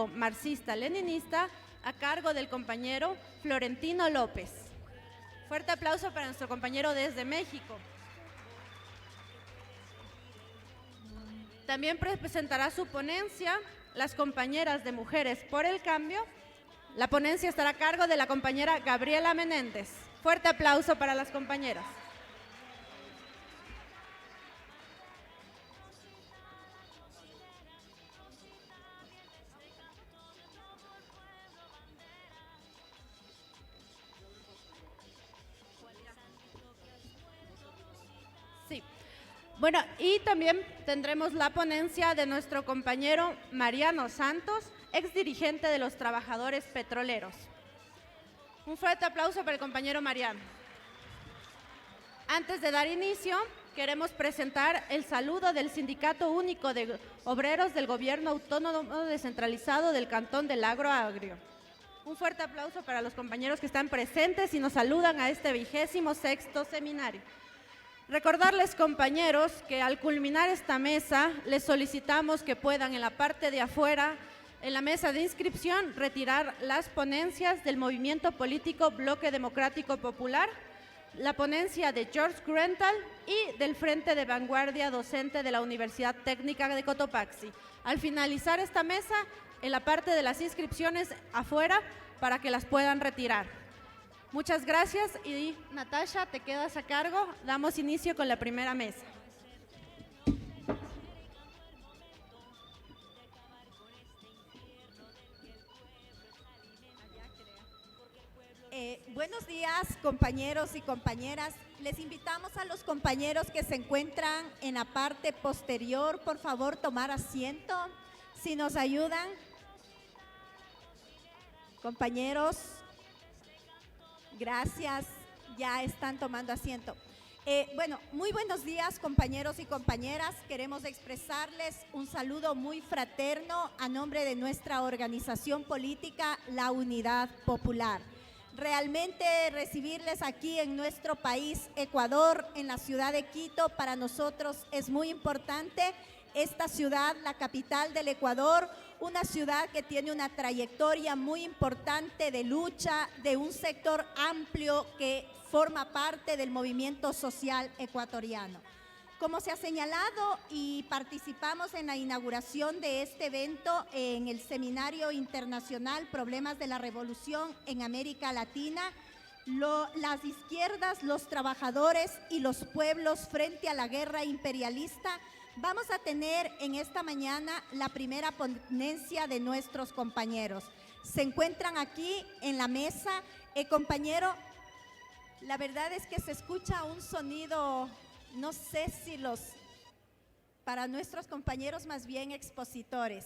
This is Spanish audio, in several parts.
marxista-leninista a cargo del compañero Florentino López. Fuerte aplauso para nuestro compañero desde México. También presentará su ponencia las compañeras de Mujeres por el Cambio. La ponencia estará a cargo de la compañera Gabriela Menéndez. Fuerte aplauso para las compañeras. Sí. Bueno, y también tendremos la ponencia de nuestro compañero Mariano Santos, exdirigente de los trabajadores petroleros. Un fuerte aplauso para el compañero Mariano. Antes de dar inicio, queremos presentar el saludo del Sindicato Único de Obreros del Gobierno Autónomo Descentralizado del Cantón del Agro Agrio. Un fuerte aplauso para los compañeros que están presentes y nos saludan a este 26º seminario. Recordarles, compañeros, que al culminar esta mesa, les solicitamos que puedan en la parte de afuera, en la mesa de inscripción, retirar las ponencias del Movimiento Político Bloque Democrático Popular, la ponencia de George Grental y del Frente de Vanguardia Docente de la Universidad Técnica de Cotopaxi. Al finalizar esta mesa, en la parte de las inscripciones afuera, para que las puedan retirar. Muchas gracias y Natasha, te quedas a cargo. Damos inicio con la primera mesa. Buenos días, compañeros y compañeras. Les invitamos a los compañeros que se encuentran en la parte posterior, por favor, tomar asiento. Si nos ayudan, compañeros, gracias, ya están tomando asiento. Bueno, muy buenos días, compañeros y compañeras. Queremos expresarles un saludo muy fraterno a nombre de nuestra organización política, la Unidad Popular. Realmente recibirles aquí en nuestro país, Ecuador, en la ciudad de Quito, para nosotros es muy importante. Esta ciudad, la capital del Ecuador, una ciudad que tiene una trayectoria muy importante de lucha de un sector amplio que forma parte del movimiento social ecuatoriano. Como se ha señalado y participamos en la inauguración de este evento en el Seminario Internacional Problemas de la Revolución en América Latina, las izquierdas, los trabajadores y los pueblos frente a la guerra imperialista, vamos a tener en esta mañana la primera ponencia de nuestros compañeros. Se encuentran aquí en la mesa. Compañero, la verdad es que se escucha un sonido, no sé si para nuestros compañeros más bien expositores.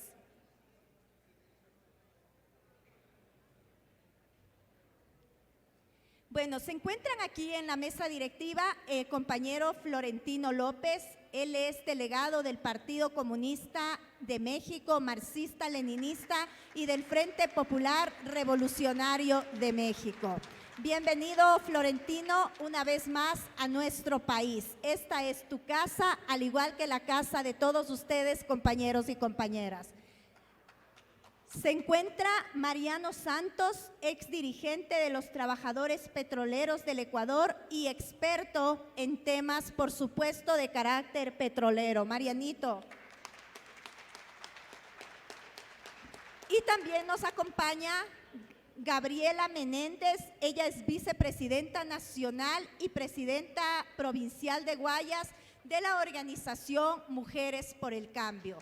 Bueno, se encuentran aquí en la mesa directiva compañero Florentino López. Él es delegado del Partido Comunista de México, marxista-leninista y del Frente Popular Revolucionario de México. Bienvenido, Florentino, una vez más a nuestro país. Esta es tu casa, al igual que la casa de todos ustedes, compañeros y compañeras. Se encuentra Mariano Santos, exdirigente de los trabajadores petroleros del Ecuador y experto en temas, por supuesto, de carácter petrolero. Marianito. Y también nos acompaña Gabriela Menéndez. Ella es vicepresidenta nacional y presidenta provincial de Guayas de la organización Mujeres por el Cambio.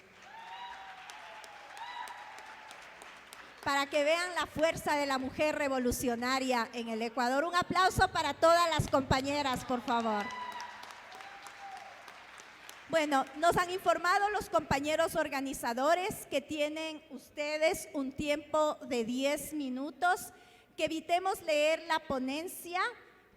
Para que vean la fuerza de la mujer revolucionaria en el Ecuador. Un aplauso para todas las compañeras, por favor. Bueno, nos han informado los compañeros organizadores que tienen ustedes un tiempo de 10 minutos, que evitemos leer la ponencia,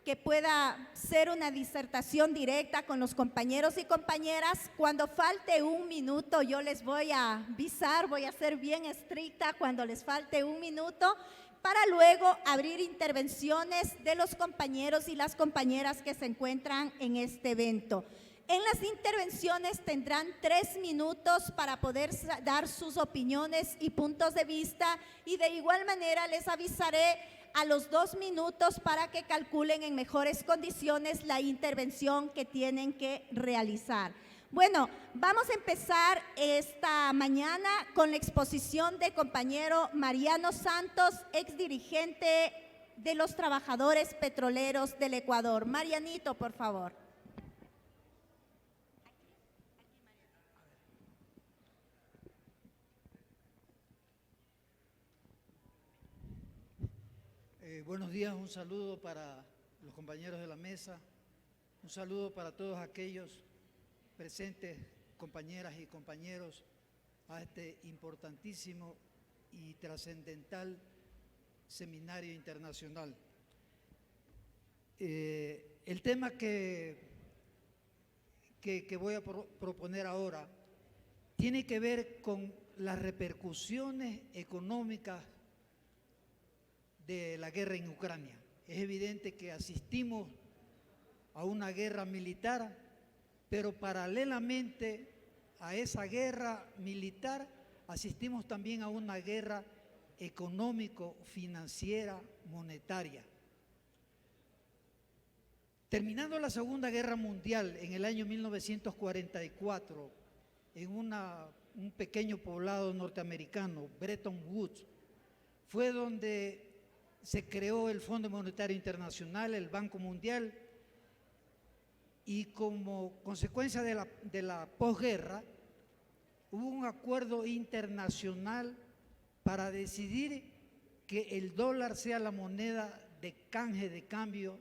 que pueda ser una disertación directa con los compañeros y compañeras. Cuando falte un minuto, yo les voy a avisar, voy a ser bien estricta cuando les falte un minuto, para luego abrir intervenciones de los compañeros y las compañeras que se encuentran en este evento. En las intervenciones tendrán 3 minutos para poder dar sus opiniones y puntos de vista, y de igual manera les avisaré a los 2 minutos para que calculen en mejores condiciones la intervención que tienen que realizar. Bueno, vamos a empezar esta mañana con la exposición del compañero Mariano Santos, exdirigente de los trabajadores petroleros del Ecuador. Marianito, por favor. Buenos días, un saludo para los compañeros de la mesa, un saludo para todos aquellos presentes, compañeras y compañeros, a este importantísimo y trascendental seminario internacional. El tema que voy a proponer ahora tiene que ver con las repercusiones económicas de la guerra en Ucrania. Es evidente que asistimos a una guerra militar, pero paralelamente a esa guerra militar asistimos también a una guerra económico, financiera, monetaria. Terminando la Segunda Guerra Mundial en el año 1944, en un pequeño poblado norteamericano, Bretton Woods, fue donde se creó el Fondo Monetario Internacional, el Banco Mundial, y como consecuencia de la posguerra, hubo un acuerdo internacional para decidir que el dólar sea la moneda de canje, de cambio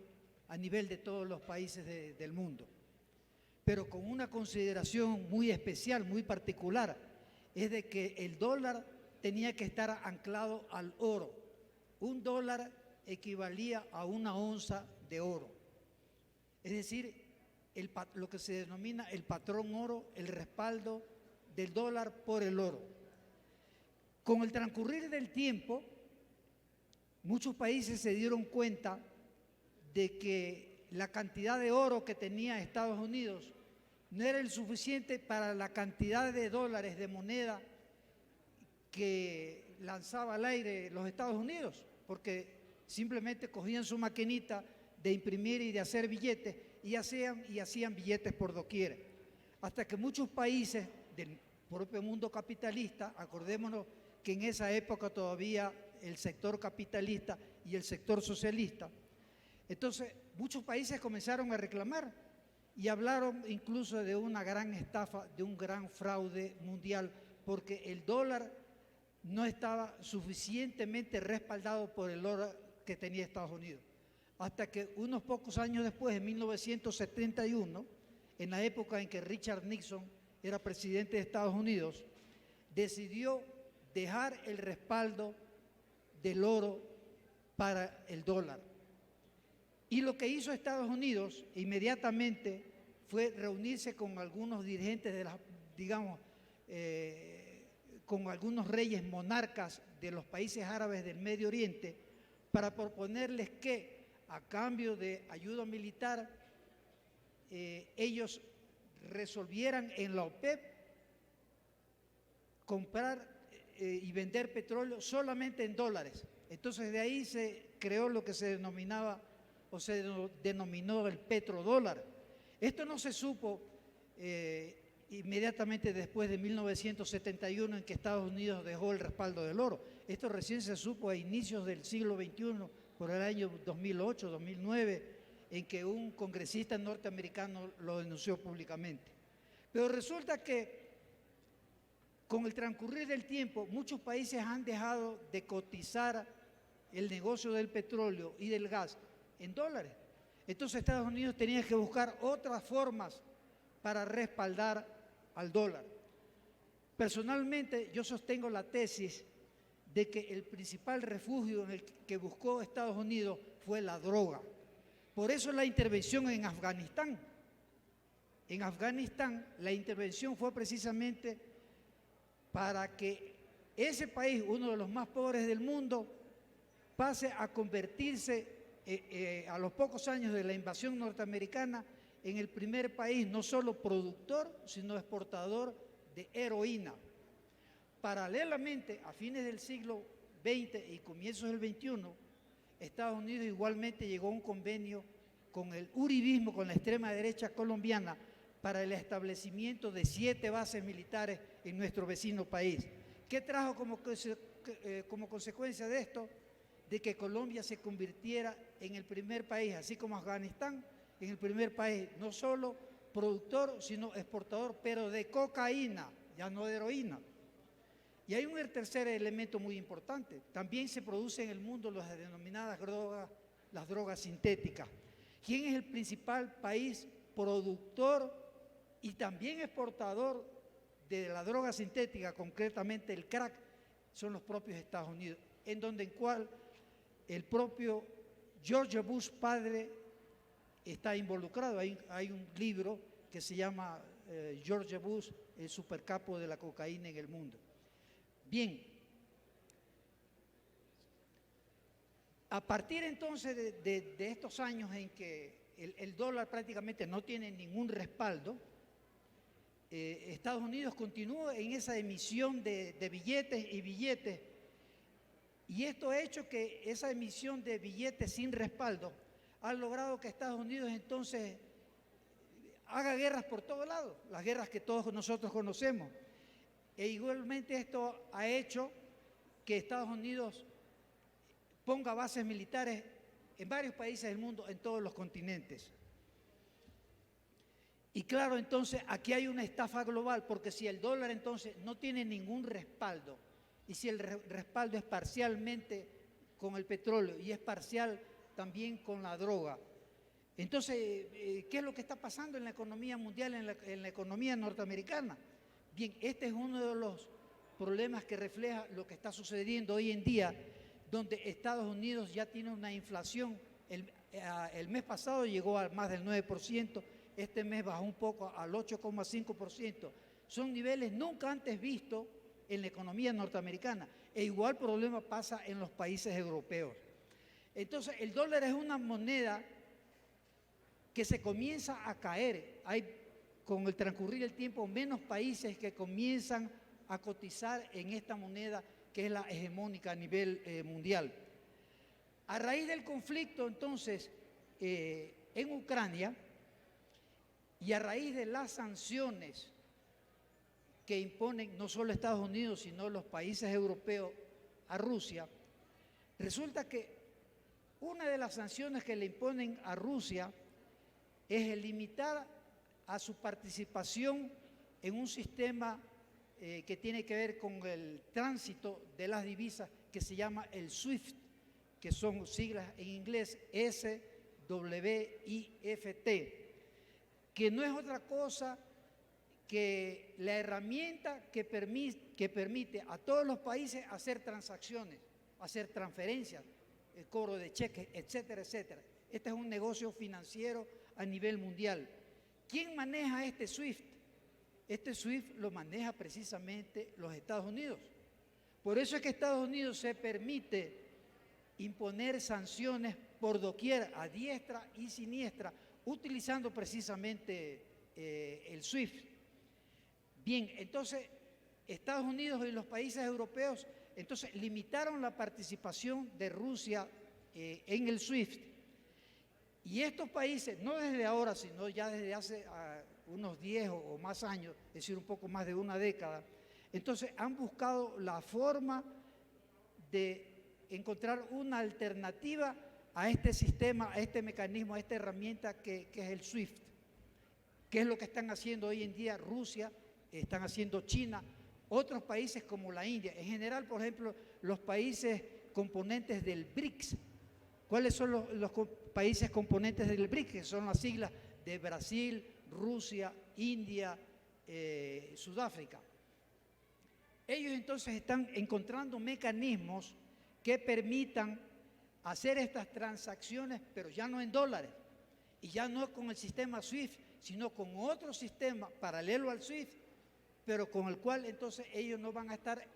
a nivel de todos los países del mundo. Pero con una consideración muy especial, muy particular, es de que el dólar tenía que estar anclado al oro. Un dólar equivalía a una onza de oro. Es decir, lo que se denomina el patrón oro, el respaldo del dólar por el oro. Con el transcurrir del tiempo, muchos países se dieron cuenta de que la cantidad de oro que tenía Estados Unidos no era el suficiente para la cantidad de dólares de moneda que lanzaba al aire los Estados Unidos, porque simplemente cogían su maquinita de imprimir y de hacer billetes y hacían billetes por doquier. Hasta que muchos países del propio mundo capitalista, acordémonos que en esa época todavía el sector capitalista y el sector socialista, entonces muchos países comenzaron a reclamar y hablaron incluso de una gran estafa, de un gran fraude mundial, porque el dólar no estaba suficientemente respaldado por el oro que tenía Estados Unidos. Hasta que unos pocos años después, en 1971, en la época en que Richard Nixon era presidente de Estados Unidos, decidió dejar el respaldo del oro para el dólar. Y lo que hizo Estados Unidos inmediatamente fue reunirse con algunos dirigentes de las, digamos, con algunos reyes monarcas de los países árabes del Medio Oriente para proponerles que a cambio de ayuda militar ellos resolvieran en la OPEP comprar y vender petróleo solamente en dólares. Entonces de ahí se creó lo que se denominaba o se denominó el petrodólar. Esto no se supo inmediatamente después de 1971, en que Estados Unidos dejó el respaldo del oro. Esto recién se supo a inicios del siglo XXI, por el año 2008, 2009, en que un congresista norteamericano lo denunció públicamente. Pero resulta que con el transcurrir del tiempo, muchos países han dejado de cotizar el negocio del petróleo y del gas en dólares. Entonces Estados Unidos tenía que buscar otras formas para respaldar al dólar. Personalmente, yo sostengo la tesis de que el principal refugio en el que buscó Estados Unidos fue la droga. Por eso la intervención en Afganistán. En Afganistán, la intervención fue precisamente para que ese país, uno de los más pobres del mundo, pase a convertirse a los pocos años de la invasión norteamericana en el primer país no solo productor, sino exportador de heroína. Paralelamente, a fines del siglo XX y comienzos del XXI, Estados Unidos igualmente llegó a un convenio con el uribismo, con la extrema derecha colombiana, para el establecimiento de 7 bases militares en nuestro vecino país. ¿Qué trajo como consecuencia de esto? De que Colombia se convirtiera en el primer país, así como Afganistán, en el primer país, no solo productor, sino exportador, pero de cocaína, ya no de heroína. Y hay un tercer elemento muy importante. También se produce en el mundo las denominadas drogas, las drogas sintéticas. ¿Quién es el principal país productor y también exportador de la droga sintética, concretamente el crack? Son los propios Estados Unidos, en cual el propio George Bush padre está involucrado. Hay un libro que se llama George Bush, el supercapo de la cocaína en el mundo. Bien, a partir entonces de estos años en que el dólar prácticamente no tiene ningún respaldo, Estados Unidos continúa en esa emisión de billetes y billetes, y esto ha hecho que esa emisión de billetes sin respaldo ha logrado que Estados Unidos entonces haga guerras por todos lados, las guerras que todos nosotros conocemos. E igualmente esto ha hecho que Estados Unidos ponga bases militares en varios países del mundo, en todos los continentes. Y claro, entonces aquí hay una estafa global, porque si el dólar entonces no tiene ningún respaldo, y si el respaldo es parcialmente con el petróleo y es parcial también con la droga, entonces, ¿qué es lo que está pasando en la economía mundial, en la economía norteamericana? Bien, este es uno de los problemas que refleja lo que está sucediendo hoy en día, donde Estados Unidos ya tiene una inflación. El mes pasado llegó a más del 9%, este mes bajó un poco al 8,5%. Son niveles nunca antes vistos en la economía norteamericana. E igual problema pasa en los países europeos. Entonces, el dólar es una moneda que se comienza a caer. Hay, con el transcurrir del tiempo, menos países que comienzan a cotizar en esta moneda que es la hegemónica a nivel mundial. A raíz del conflicto, entonces, en Ucrania, y a raíz de las sanciones que imponen no solo Estados Unidos, sino los países europeos a Rusia, resulta que una de las sanciones que le imponen a Rusia es el limitar a su participación en un sistema que tiene que ver con el tránsito de las divisas, que se llama el SWIFT, que son siglas en inglés SWIFT, que no es otra cosa que la herramienta que permite a todos los países hacer transacciones, hacer transferencias, el cobro de cheques, etcétera, etcétera. Este es un negocio financiero a nivel mundial. ¿Quién maneja este SWIFT? Este SWIFT lo maneja precisamente los Estados Unidos. Por eso es que Estados Unidos se permite imponer sanciones por doquier, a diestra y siniestra, utilizando precisamente el SWIFT. Bien, entonces Estados Unidos y los países europeos entonces limitaron la participación de Rusia en el SWIFT. Y estos países, no desde ahora, sino ya desde hace unos 10 o más años, es decir, un poco más de una década, entonces han buscado la forma de encontrar una alternativa a este sistema, a este mecanismo, a esta herramienta que es el SWIFT. ¿Qué es lo que están haciendo hoy en día Rusia, están haciendo China, otros países como la India? En general, por ejemplo, los países componentes del BRICS. ¿Cuáles son los países componentes del BRICS? Que son las siglas de Brasil, Rusia, India, Sudáfrica. Ellos entonces están encontrando mecanismos que permitan hacer estas transacciones, pero ya no en dólares, y ya no con el sistema SWIFT, sino con otro sistema paralelo al SWIFT, pero con el cual entonces ellos no van a estar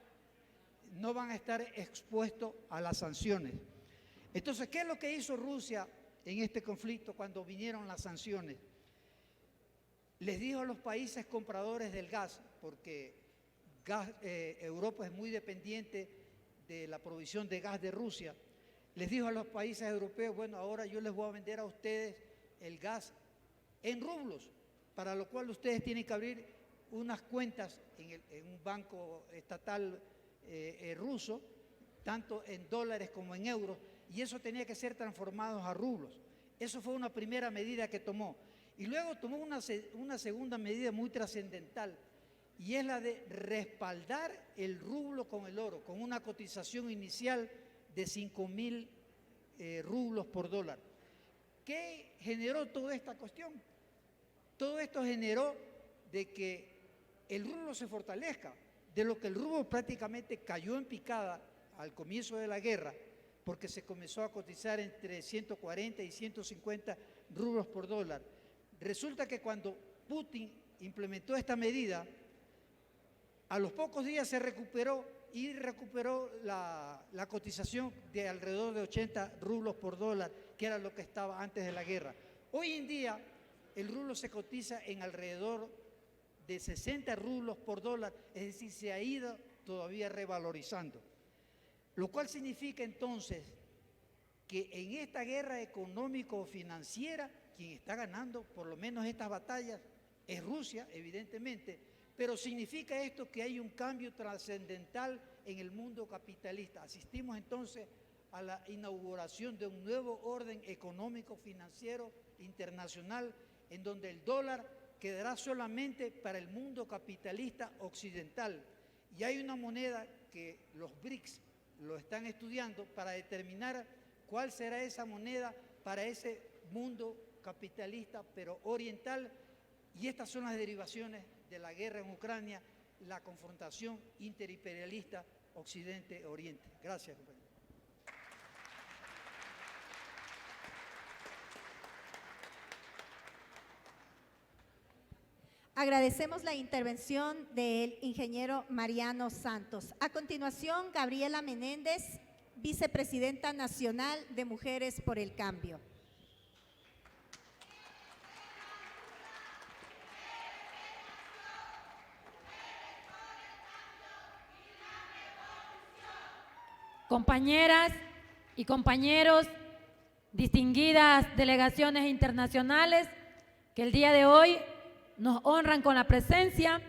expuestos a las sanciones. Entonces, ¿qué es lo que hizo Rusia en este conflicto cuando vinieron las sanciones? les dijo a los países compradores del gas, porque Europa es muy dependiente de la provisión de gas de Rusia, les dijo a los países europeos, bueno, ahora yo les voy a vender a ustedes el gas en rublos, para lo cual ustedes tienen que abrir unas cuentas en un banco estatal ruso, tanto en dólares como en euros, y eso tenía que ser transformado a rublos. Eso fue una primera medida que tomó. Y luego tomó una segunda medida muy trascendental, y es la de respaldar el rublo con el oro, con una cotización inicial de 5.000 rublos por dólar. ¿Qué generó toda esta cuestión? Todo esto generó de que el rublo se fortalezca, de lo que el rublo prácticamente cayó en picada al comienzo de la guerra, porque se comenzó a cotizar entre 140 y 150 rublos por dólar. Resulta que cuando Putin implementó esta medida, a los pocos días se recuperó la cotización de alrededor de 80 rublos por dólar, que era lo que estaba antes de la guerra. Hoy en día el rublo se cotiza en alrededor de 60 rublos por dólar, es decir, se ha ido todavía revalorizando. Lo cual significa entonces que en esta guerra económico-financiera, quien está ganando por lo menos estas batallas es Rusia, evidentemente, pero significa esto que hay un cambio trascendental en el mundo capitalista. Asistimos entonces a la inauguración de un nuevo orden económico-financiero internacional, en donde el dólar quedará solamente para el mundo capitalista occidental. Y hay una moneda que los BRICS lo están estudiando para determinar cuál será esa moneda para ese mundo capitalista, pero oriental, y estas son las derivaciones de la guerra en Ucrania, la confrontación interimperialista Occidente-Oriente. Gracias, compañero. Agradecemos la intervención del ingeniero Mariano Santos. A continuación, Gabriela Menéndez, vicepresidenta nacional de Mujeres por el Cambio. Compañeras y compañeros, distinguidas delegaciones internacionales que el día de hoy nos honran con la presencia,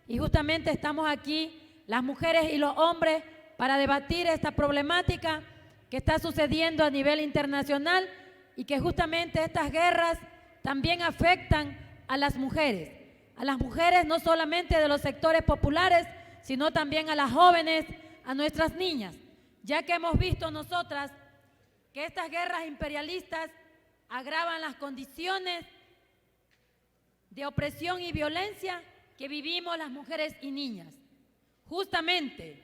y justamente estamos aquí las mujeres y los hombres para debatir esta problemática que está sucediendo a nivel internacional y que justamente estas guerras también afectan a las mujeres no solamente de los sectores populares, sino también a las jóvenes, a nuestras niñas, ya que hemos visto nosotras que estas guerras imperialistas agravan las condiciones de opresión y violencia que vivimos las mujeres y niñas. Justamente,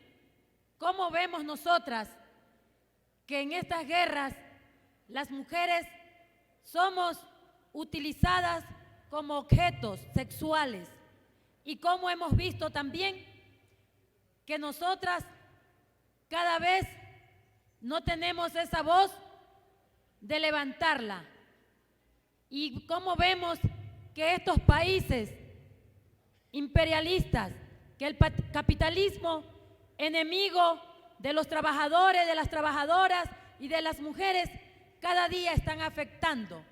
¿cómo vemos nosotras que en estas guerras las mujeres somos utilizadas como objetos sexuales? Y cómo hemos visto también que nosotras cada vez no tenemos esa voz de levantarla. Y cómo vemos que estos países imperialistas, que el capitalismo enemigo de los trabajadores, de las trabajadoras y de las mujeres, cada día están afectando.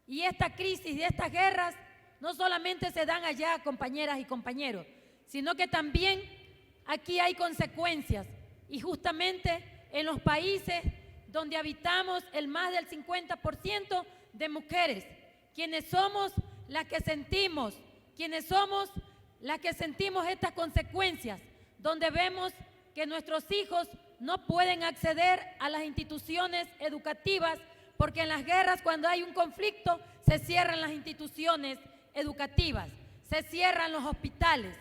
Y esta crisis y estas guerras no solamente se dan allá, compañeras y compañeros, sino que también aquí hay consecuencias. Y justamente en los países donde habitamos el más del 50% de mujeres, quienes somos las que sentimos, estas consecuencias, donde vemos que nuestros hijos no pueden acceder a las instituciones educativas, porque en las guerras, cuando hay un conflicto, se cierran las instituciones educativas, se cierran los hospitales,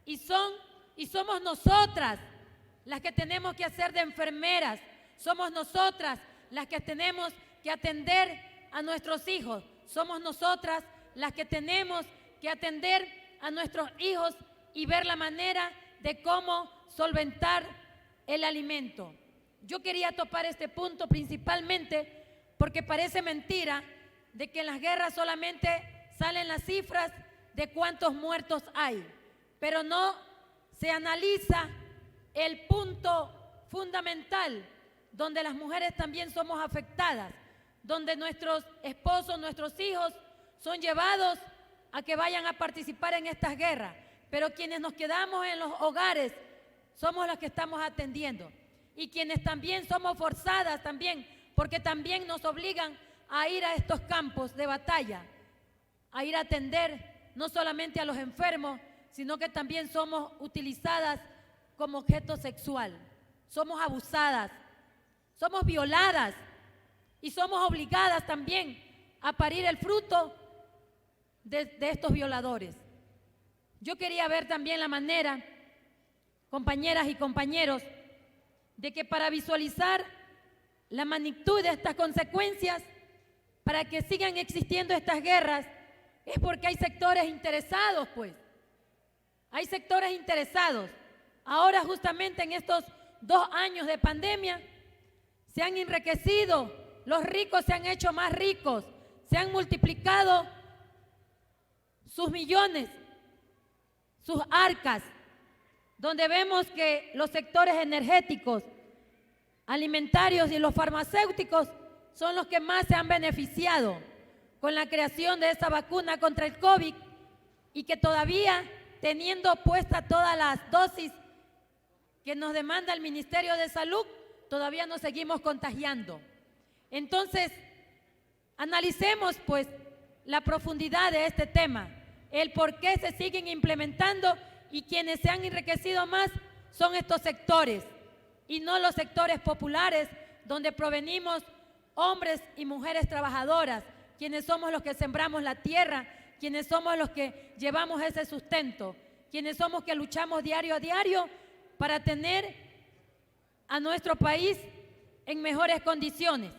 y somos nosotras las que tenemos que hacer de enfermeras, somos nosotras las que tenemos que atender a nuestros hijos, somos nosotras las que tenemos que atender a nuestros hijos y ver la manera de cómo solventar el alimento. Yo quería topar este punto principalmente porque parece mentira de que en las guerras solamente salen las cifras de cuántos muertos hay, pero no se analiza el punto fundamental donde las mujeres también somos afectadas, donde nuestros esposos, nuestros hijos son llevados a que vayan a participar en estas guerras, pero quienes nos quedamos en los hogares somos los que estamos atendiendo, y quienes también somos forzadas también, porque también nos obligan a ir a estos campos de batalla, a ir a atender no solamente a los enfermos, sino que también somos utilizadas como objeto sexual, somos abusadas, somos violadas y somos obligadas también a parir el fruto de estos violadores. Yo quería ver también la manera, compañeras y compañeros, de que para visualizar la magnitud de estas consecuencias, para que sigan existiendo estas guerras, es porque hay sectores interesados, pues. Hay sectores interesados. Ahora, justamente en estos 2 años de pandemia, se han enriquecido, los ricos se han hecho más ricos, se han multiplicado sus millones, sus arcas, donde vemos que los sectores energéticos, alimentarios y los farmacéuticos son los que más se han beneficiado con la creación de esa vacuna contra el COVID, y que todavía, teniendo puestas todas las dosis que nos demanda el Ministerio de Salud, todavía nos seguimos contagiando. Entonces, analicemos pues la profundidad de este tema, el por qué se siguen implementando, y quienes se han enriquecido más son estos sectores y no los sectores populares, donde provenimos hombres y mujeres trabajadoras, quienes somos los que sembramos la tierra, quienes somos los que llevamos ese sustento, quienes somos que luchamos diario a diario para tener a nuestro país en mejores condiciones,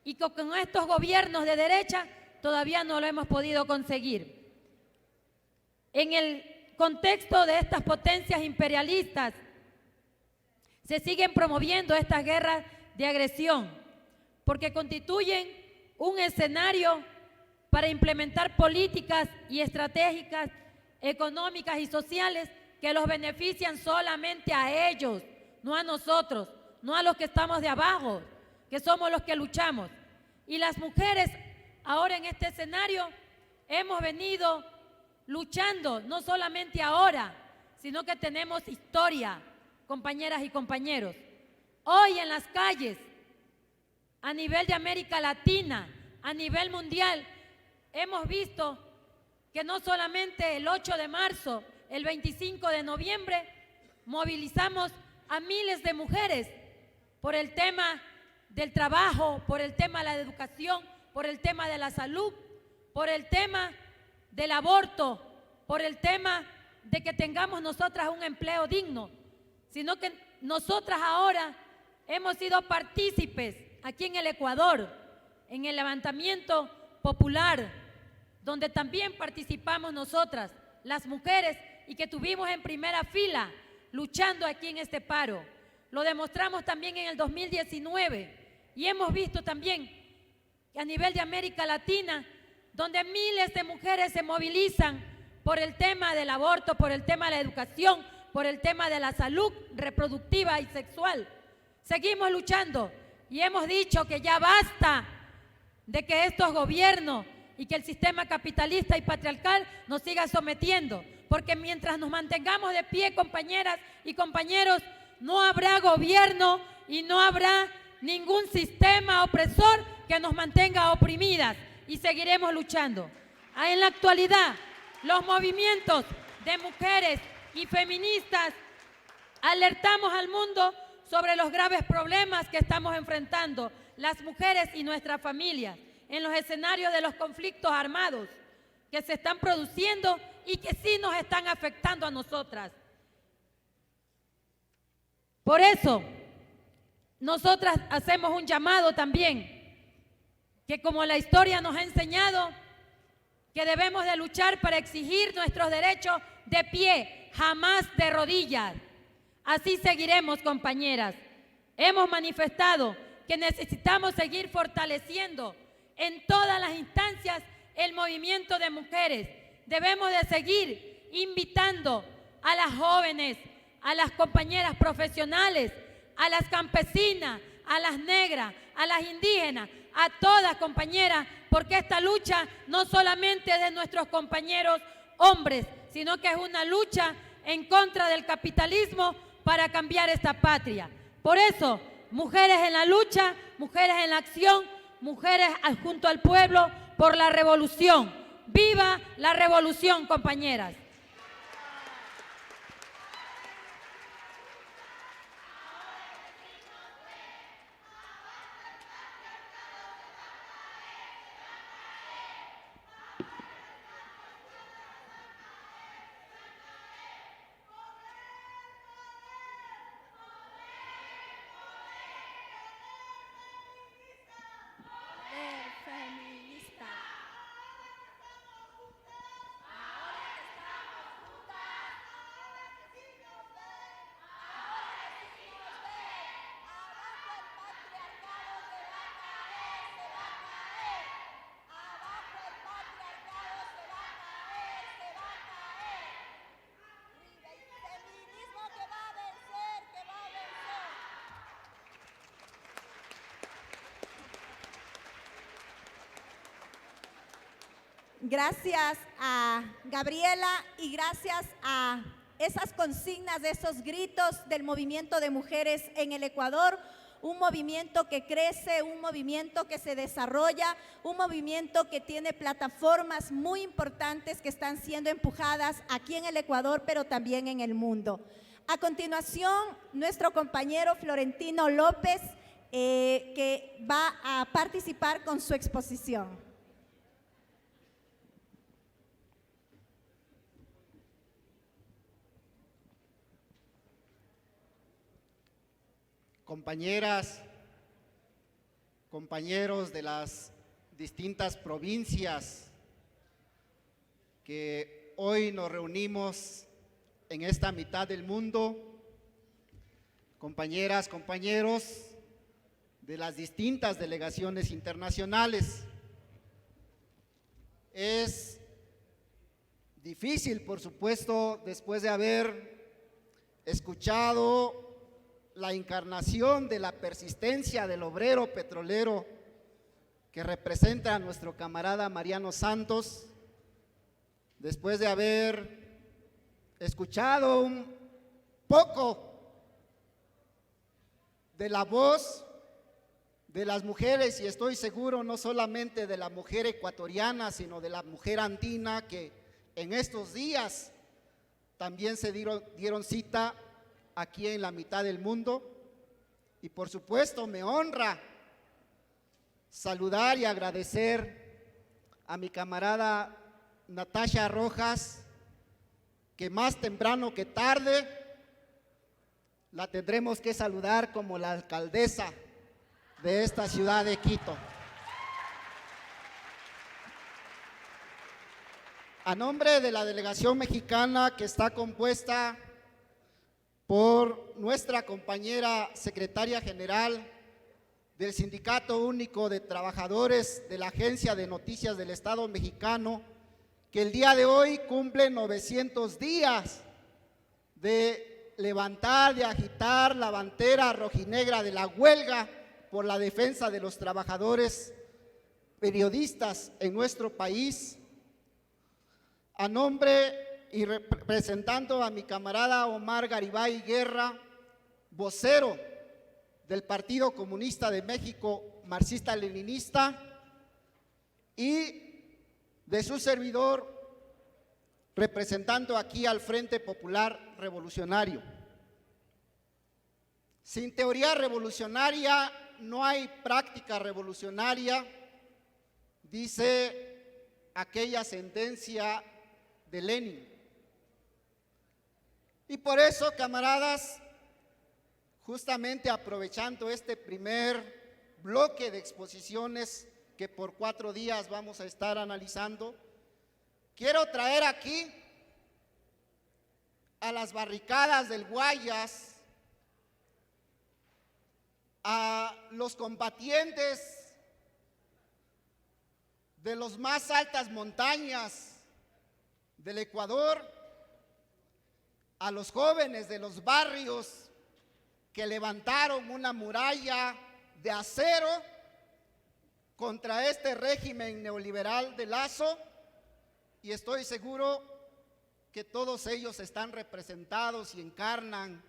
y que con estos gobiernos de derecha todavía no lo hemos podido conseguir. En el contexto de estas potencias imperialistas se siguen promoviendo estas guerras de agresión, porque constituyen un escenario para implementar políticas y estratégicas económicas y sociales que los benefician solamente a ellos, no a nosotros, no a los que estamos de abajo, que somos los que luchamos. Y las mujeres ahora en este escenario hemos venido luchando, no solamente ahora, sino que tenemos historia, compañeras y compañeros. Hoy en las calles, a nivel de América Latina, a nivel mundial, hemos visto que no solamente el 8 de marzo, el 25 de noviembre, movilizamos a miles de mujeres por el tema del trabajo, por el tema de la educación, por el tema de la salud, por el tema del aborto, por el tema de que tengamos nosotras un empleo digno, sino que nosotras ahora hemos sido partícipes aquí en el Ecuador, en el levantamiento popular, donde también participamos nosotras, las mujeres, y que estuvimos en primera fila luchando aquí en este paro. Lo demostramos también en el 2019, y hemos visto también que a nivel de América Latina, donde miles de mujeres se movilizan por el tema del aborto, por el tema de la educación, por el tema de la salud reproductiva y sexual. Seguimos luchando y hemos dicho que ya basta de que estos gobiernos y que el sistema capitalista y patriarcal nos siga sometiendo, porque mientras nos mantengamos de pie, compañeras y compañeros, no habrá gobierno y no habrá ningún sistema opresor que nos mantenga oprimidas, y seguiremos luchando. En la actualidad, los movimientos de mujeres y feministas alertamos al mundo sobre los graves problemas que estamos enfrentando las mujeres y nuestras familias en los escenarios de los conflictos armados que se están produciendo y que sí nos están afectando a nosotras. Por eso, nosotras hacemos un llamado también, que como la historia nos ha enseñado, que debemos de luchar para exigir nuestros derechos de pie, jamás de rodillas. Así seguiremos, compañeras. Hemos manifestado que necesitamos seguir fortaleciendo en todas las instancias el movimiento de mujeres, debemos de seguir invitando a las jóvenes, a las compañeras profesionales, a las campesinas, a las negras, a las indígenas, a todas compañeras, porque esta lucha no solamente es de nuestros compañeros hombres, sino que es una lucha en contra del capitalismo para cambiar esta patria. Por eso, mujeres en la lucha, mujeres en la acción, mujeres junto al pueblo por la revolución. ¡Viva la revolución, compañeras! Feminista. Gracias a Gabriela y gracias a esas consignas, de esos gritos del movimiento de mujeres en el Ecuador, un movimiento que crece, un movimiento que se desarrolla, un movimiento que tiene plataformas muy importantes que están siendo empujadas aquí en el Ecuador, pero también en el mundo. A continuación, nuestro compañero Florentino López, que va a participar con su exposición. Compañeras, compañeros de las distintas provincias que hoy nos reunimos en esta mitad del mundo, compañeras, compañeros de las distintas delegaciones internacionales. Es difícil, por supuesto, después de haber escuchado la encarnación de la persistencia del obrero petrolero que representa a nuestro camarada Mariano Santos, después de haber escuchado un poco de la voz de las mujeres, y estoy seguro no solamente de la mujer ecuatoriana, sino de la mujer andina, que en estos días también se dieron cita aquí en la mitad del mundo. Y por supuesto me honra saludar y agradecer a mi camarada Natasha Rojas, que más temprano que tarde la tendremos que saludar como la alcaldesa de esta ciudad de Quito. A nombre de la delegación mexicana, que está compuesta por nuestra compañera secretaria general del Sindicato Único de Trabajadores de la Agencia de Noticias del Estado Mexicano, que el día de hoy cumple 900 días de levantar, de agitar la bandera rojinegra de la huelga por la defensa de los trabajadores periodistas en nuestro país. A nombre y representando a mi camarada Omar Garibay Guerra, vocero del Partido Comunista de México marxista-leninista, y de su servidor, representando aquí al Frente Popular Revolucionario. Sin teoría revolucionaria no hay práctica revolucionaria, dice aquella sentencia de Lenin. Y por eso, camaradas, justamente aprovechando este primer bloque de exposiciones que por 4 días vamos a estar analizando, quiero traer aquí a las barricadas del Guayas a los combatientes de las más altas montañas del Ecuador, a los jóvenes de los barrios que levantaron una muralla de acero contra este régimen neoliberal de Lazo, y estoy seguro que todos ellos están representados y encarnan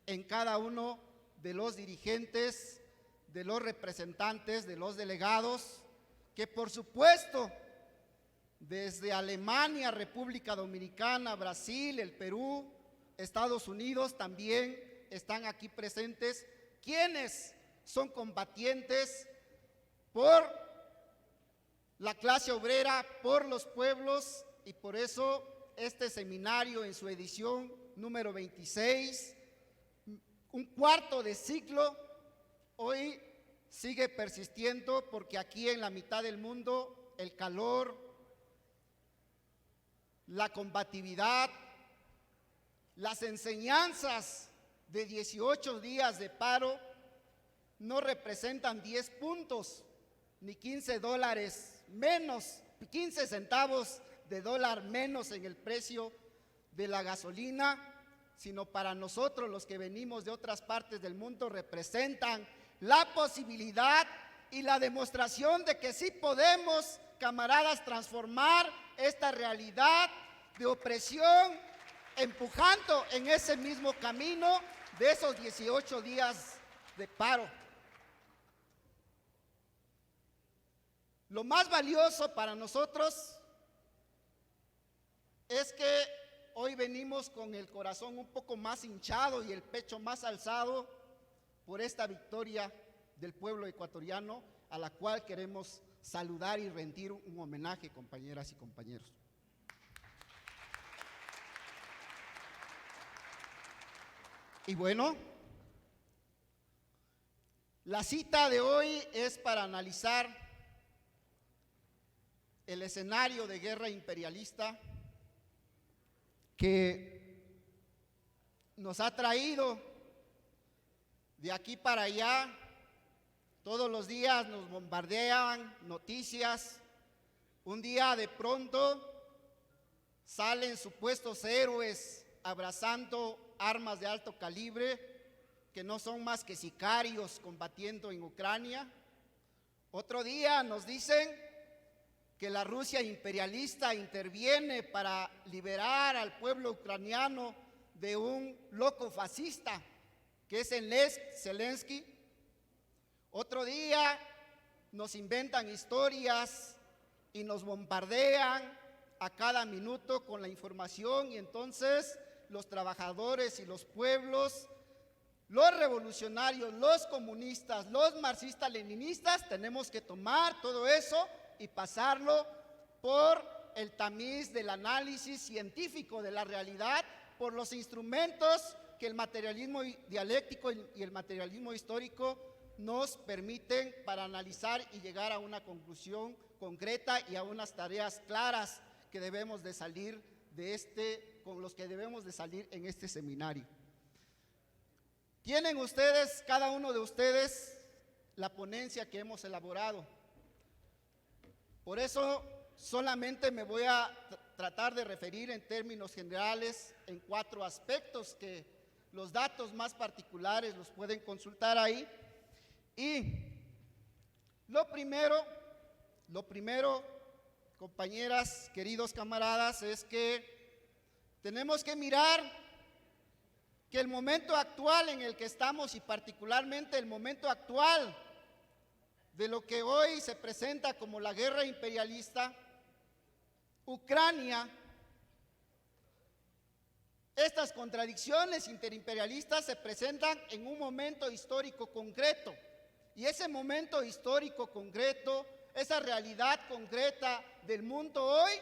en cada uno de los dirigentes, de los representantes, de los delegados, que por supuesto desde Alemania, República Dominicana, Brasil, el Perú, Estados Unidos también están aquí presentes, quienes son combatientes por la clase obrera, por los pueblos, y por eso este seminario en su edición número 26, un cuarto de ciclo, hoy sigue persistiendo, porque aquí en la mitad del mundo el calor, la combatividad, las enseñanzas de 18 días de paro no representan 10 puntos ni 15 dólares menos, 15 centavos de dólar menos en el precio de la gasolina, sino para nosotros los que venimos de otras partes del mundo representan la posibilidad y la demostración de que sí podemos, camaradas, transformar esta realidad de opresión, empujando en ese mismo camino de esos 18 días de paro. Lo más valioso para nosotros es que hoy venimos con el corazón un poco más hinchado y el pecho más alzado por esta victoria del pueblo ecuatoriano, a la cual queremos saludar y rendir un homenaje, compañeras y compañeros. Y bueno, la cita de hoy es para analizar el escenario de guerra imperialista que nos ha traído de aquí para allá. Todos los días nos bombardean noticias. Un día de pronto salen supuestos héroes abrazando armas de alto calibre que no son más que sicarios combatiendo en Ucrania. Otro día nos dicen que la Rusia imperialista interviene para liberar al pueblo ucraniano de un loco fascista que es Zelensky. Otro día nos inventan historias y nos bombardean a cada minuto con la información, y entonces los trabajadores y los pueblos, los revolucionarios, los comunistas, los marxistas-leninistas, tenemos que tomar todo eso y pasarlo por el tamiz del análisis científico de la realidad, por los instrumentos que el materialismo dialéctico y el materialismo histórico nos permiten para analizar y llegar a una conclusión concreta y a unas tareas claras que debemos de salir con los que debemos de salir en este seminario. Tienen ustedes, cada uno de ustedes, la ponencia que hemos elaborado. Por eso solamente me voy a tratar de referir en términos generales en 4 aspectos, que los datos más particulares los pueden consultar ahí. Y lo primero, compañeras, queridos camaradas, es que tenemos que mirar que el momento actual en el que estamos, y particularmente el momento actual de lo que hoy se presenta como la guerra imperialista, Ucrania, estas contradicciones interimperialistas se presentan en un momento histórico concreto, y ese momento histórico concreto, esa realidad concreta del mundo hoy,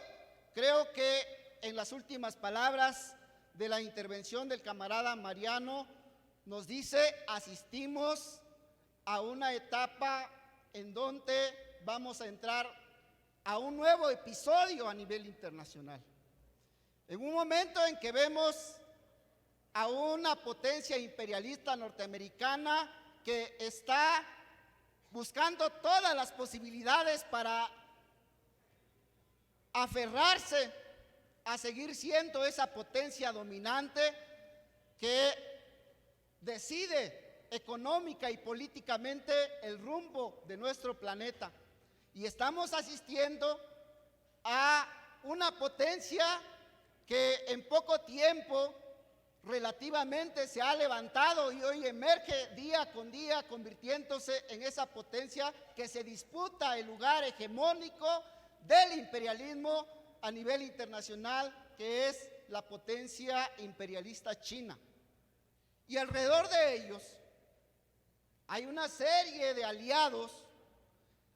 creo que en las últimas palabras de la intervención del camarada Mariano nos dice: asistimos a una etapa en donde vamos a entrar a un nuevo episodio a nivel internacional. En un momento en que vemos a una potencia imperialista norteamericana que está buscando todas las posibilidades para aferrarse a seguir siendo esa potencia dominante que decide económica y políticamente el rumbo de nuestro planeta. Y estamos asistiendo a una potencia que en poco tiempo relativamente se ha levantado y hoy emerge día con día, convirtiéndose en esa potencia que se disputa el lugar hegemónico del imperialismo a nivel internacional, que es la potencia imperialista china. Y alrededor de ellos hay una serie de aliados,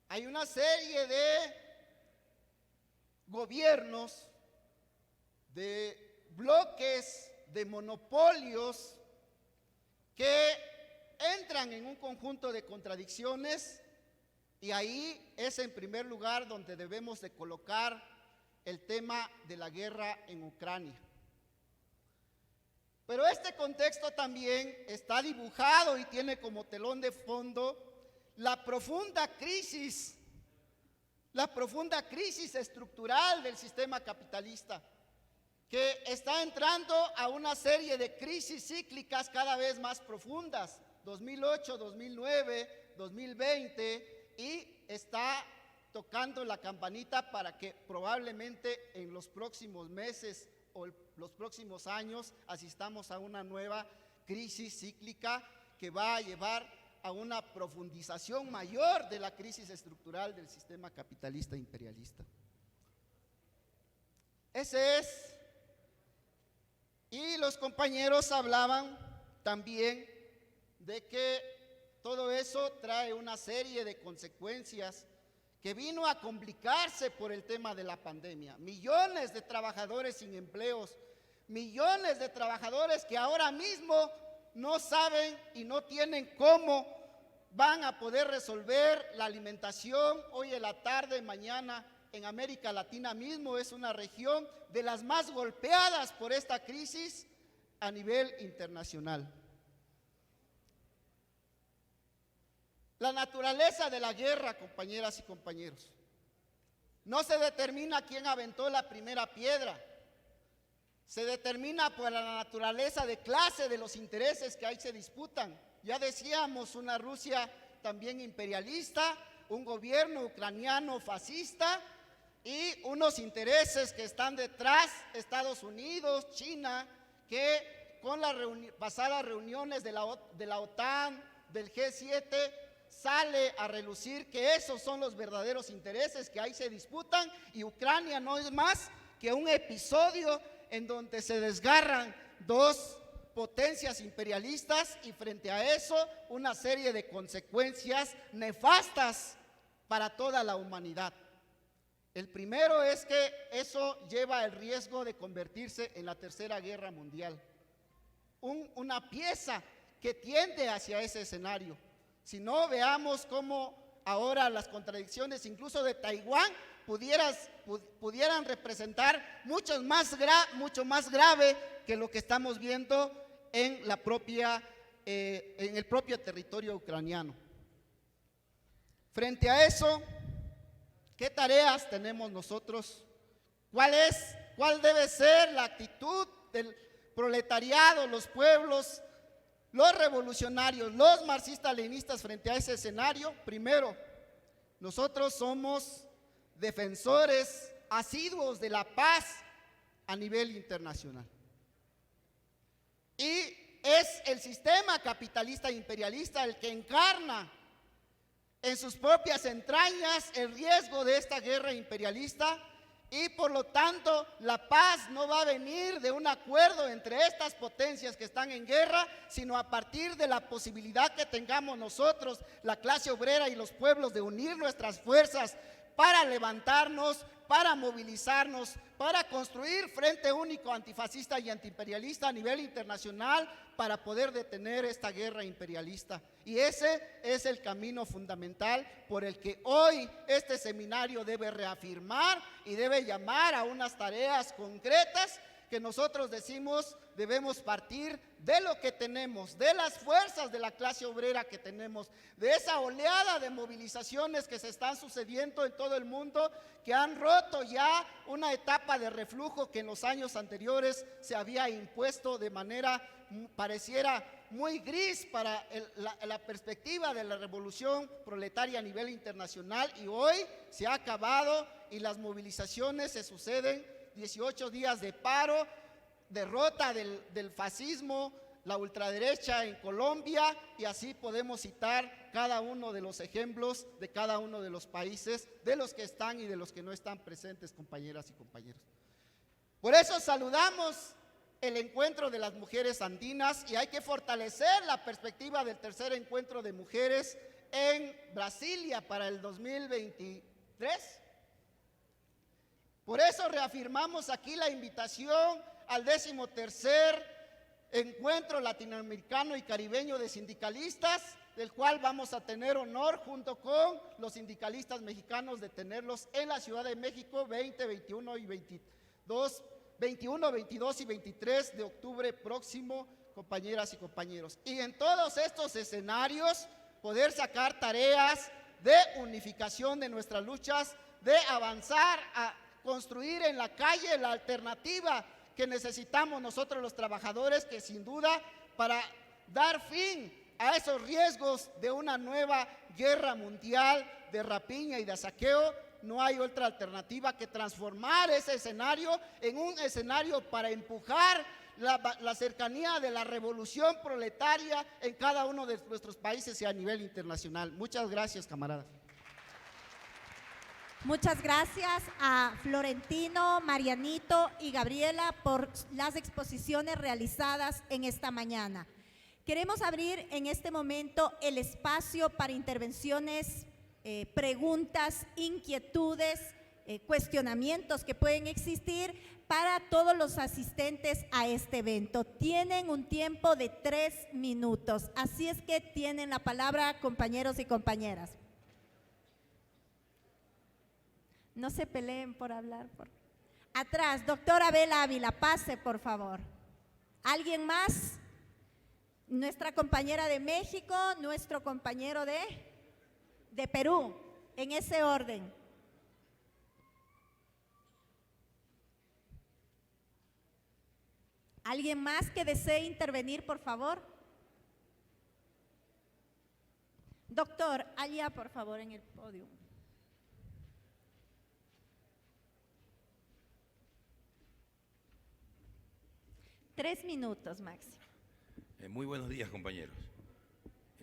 hay una serie de gobiernos, de bloques, de monopolios que entran en un conjunto de contradicciones, y ahí es en primer lugar donde debemos de colocar el tema de la guerra en Ucrania. Pero este contexto también está dibujado y tiene como telón de fondo la profunda crisis estructural del sistema capitalista, que está entrando a una serie de crisis cíclicas cada vez más profundas, 2008, 2009, 2020, y está tocando la campanita para que probablemente en los próximos meses o los próximos años asistamos a una nueva crisis cíclica que va a llevar a una profundización mayor de la crisis estructural del sistema capitalista imperialista. Ese es. Y los compañeros hablaban también de que todo eso trae una serie de consecuencias que vino a complicarse por el tema de la pandemia. Millones de trabajadores sin empleos, millones de trabajadores que ahora mismo no saben y no tienen cómo van a poder resolver la alimentación hoy en la tarde, mañana. En América Latina mismo es una región de las más golpeadas por esta crisis a nivel internacional. La naturaleza de la guerra, compañeras y compañeros, no se determina quién aventó la primera piedra, se determina por la naturaleza de clase de los intereses que ahí se disputan. Ya decíamos, una Rusia también imperialista, un gobierno ucraniano fascista y unos intereses que están detrás, Estados Unidos, China, que con las pasadas reuniones de la OTAN, del G7, sale a relucir que esos son los verdaderos intereses que ahí se disputan, y Ucrania no es más que un episodio en donde se desgarran dos potencias imperialistas, y frente a eso una serie de consecuencias nefastas para toda la humanidad. El primero es que eso lleva el riesgo de convertirse en la Tercera Guerra Mundial, una pieza que tiende hacia ese escenario. Si no, veamos cómo ahora las contradicciones incluso de Taiwán pudieran representar mucho más grave que lo que estamos viendo en el propio territorio ucraniano. Frente a eso, ¿qué tareas tenemos nosotros? ¿Cuál debe ser la actitud del proletariado, los pueblos, los revolucionarios, los marxistas-leninistas frente a ese escenario? Primero, nosotros somos defensores asiduos de la paz a nivel internacional. Y es el sistema capitalista e imperialista el que encarna en sus propias entrañas el riesgo de esta guerra imperialista, y por lo tanto la paz no va a venir de un acuerdo entre estas potencias que están en guerra, sino a partir de la posibilidad que tengamos nosotros, la clase obrera y los pueblos, de unir nuestras fuerzas para levantarnos, para movilizarnos, para construir frente único antifascista y antiimperialista a nivel internacional para poder detener esta guerra imperialista. Y ese es el camino fundamental por el que hoy este seminario debe reafirmar y debe llamar a unas tareas concretas que nosotros decimos debemos partir de lo que tenemos, de las fuerzas de la clase obrera que tenemos, de esa oleada de movilizaciones que se están sucediendo en todo el mundo, que han roto ya una etapa de reflujo que en los años anteriores se había impuesto de manera pareciera muy gris para la perspectiva de la revolución proletaria a nivel internacional, y hoy se ha acabado y las movilizaciones se suceden. 18 días de paro, derrota del fascismo, la ultraderecha en Colombia, y así podemos citar cada uno de los ejemplos de cada uno de los países, de los que están y de los que no están presentes, compañeras y compañeros. Por eso saludamos el encuentro de las mujeres andinas, y hay que fortalecer la perspectiva del tercer encuentro de mujeres en Brasilia para el 2023. Por eso reafirmamos aquí la invitación al 13º Encuentro Latinoamericano y Caribeño de Sindicalistas, del cual vamos a tener honor junto con los sindicalistas mexicanos de tenerlos en la Ciudad de México 20, 21 y 22 y 23 de octubre próximo, compañeras y compañeros. Y en todos estos escenarios poder sacar tareas de unificación de nuestras luchas, de avanzar a construir en la calle la alternativa que necesitamos nosotros los trabajadores, que sin duda para dar fin a esos riesgos de una nueva guerra mundial de rapiña y de saqueo, no hay otra alternativa que transformar ese escenario en un escenario para empujar la cercanía de la revolución proletaria en cada uno de nuestros países y a nivel internacional. Muchas gracias, camaradas. Muchas gracias a Florentino, Marianito y Gabriela por las exposiciones realizadas en esta mañana. Queremos abrir en este momento el espacio para intervenciones, preguntas, inquietudes, cuestionamientos que pueden existir para todos los asistentes a este evento. Tienen un tiempo de 3 minutos, así es que tienen la palabra, compañeros y compañeras. No se peleen por hablar. Atrás, doctora Abel Ávila, pase por favor. ¿Alguien más? Nuestra compañera de México, nuestro compañero de Perú, en ese orden. ¿Alguien más que desee intervenir, por favor? Doctor, allá por favor en el podio. Tres minutos máximo. Muy buenos días, compañeros.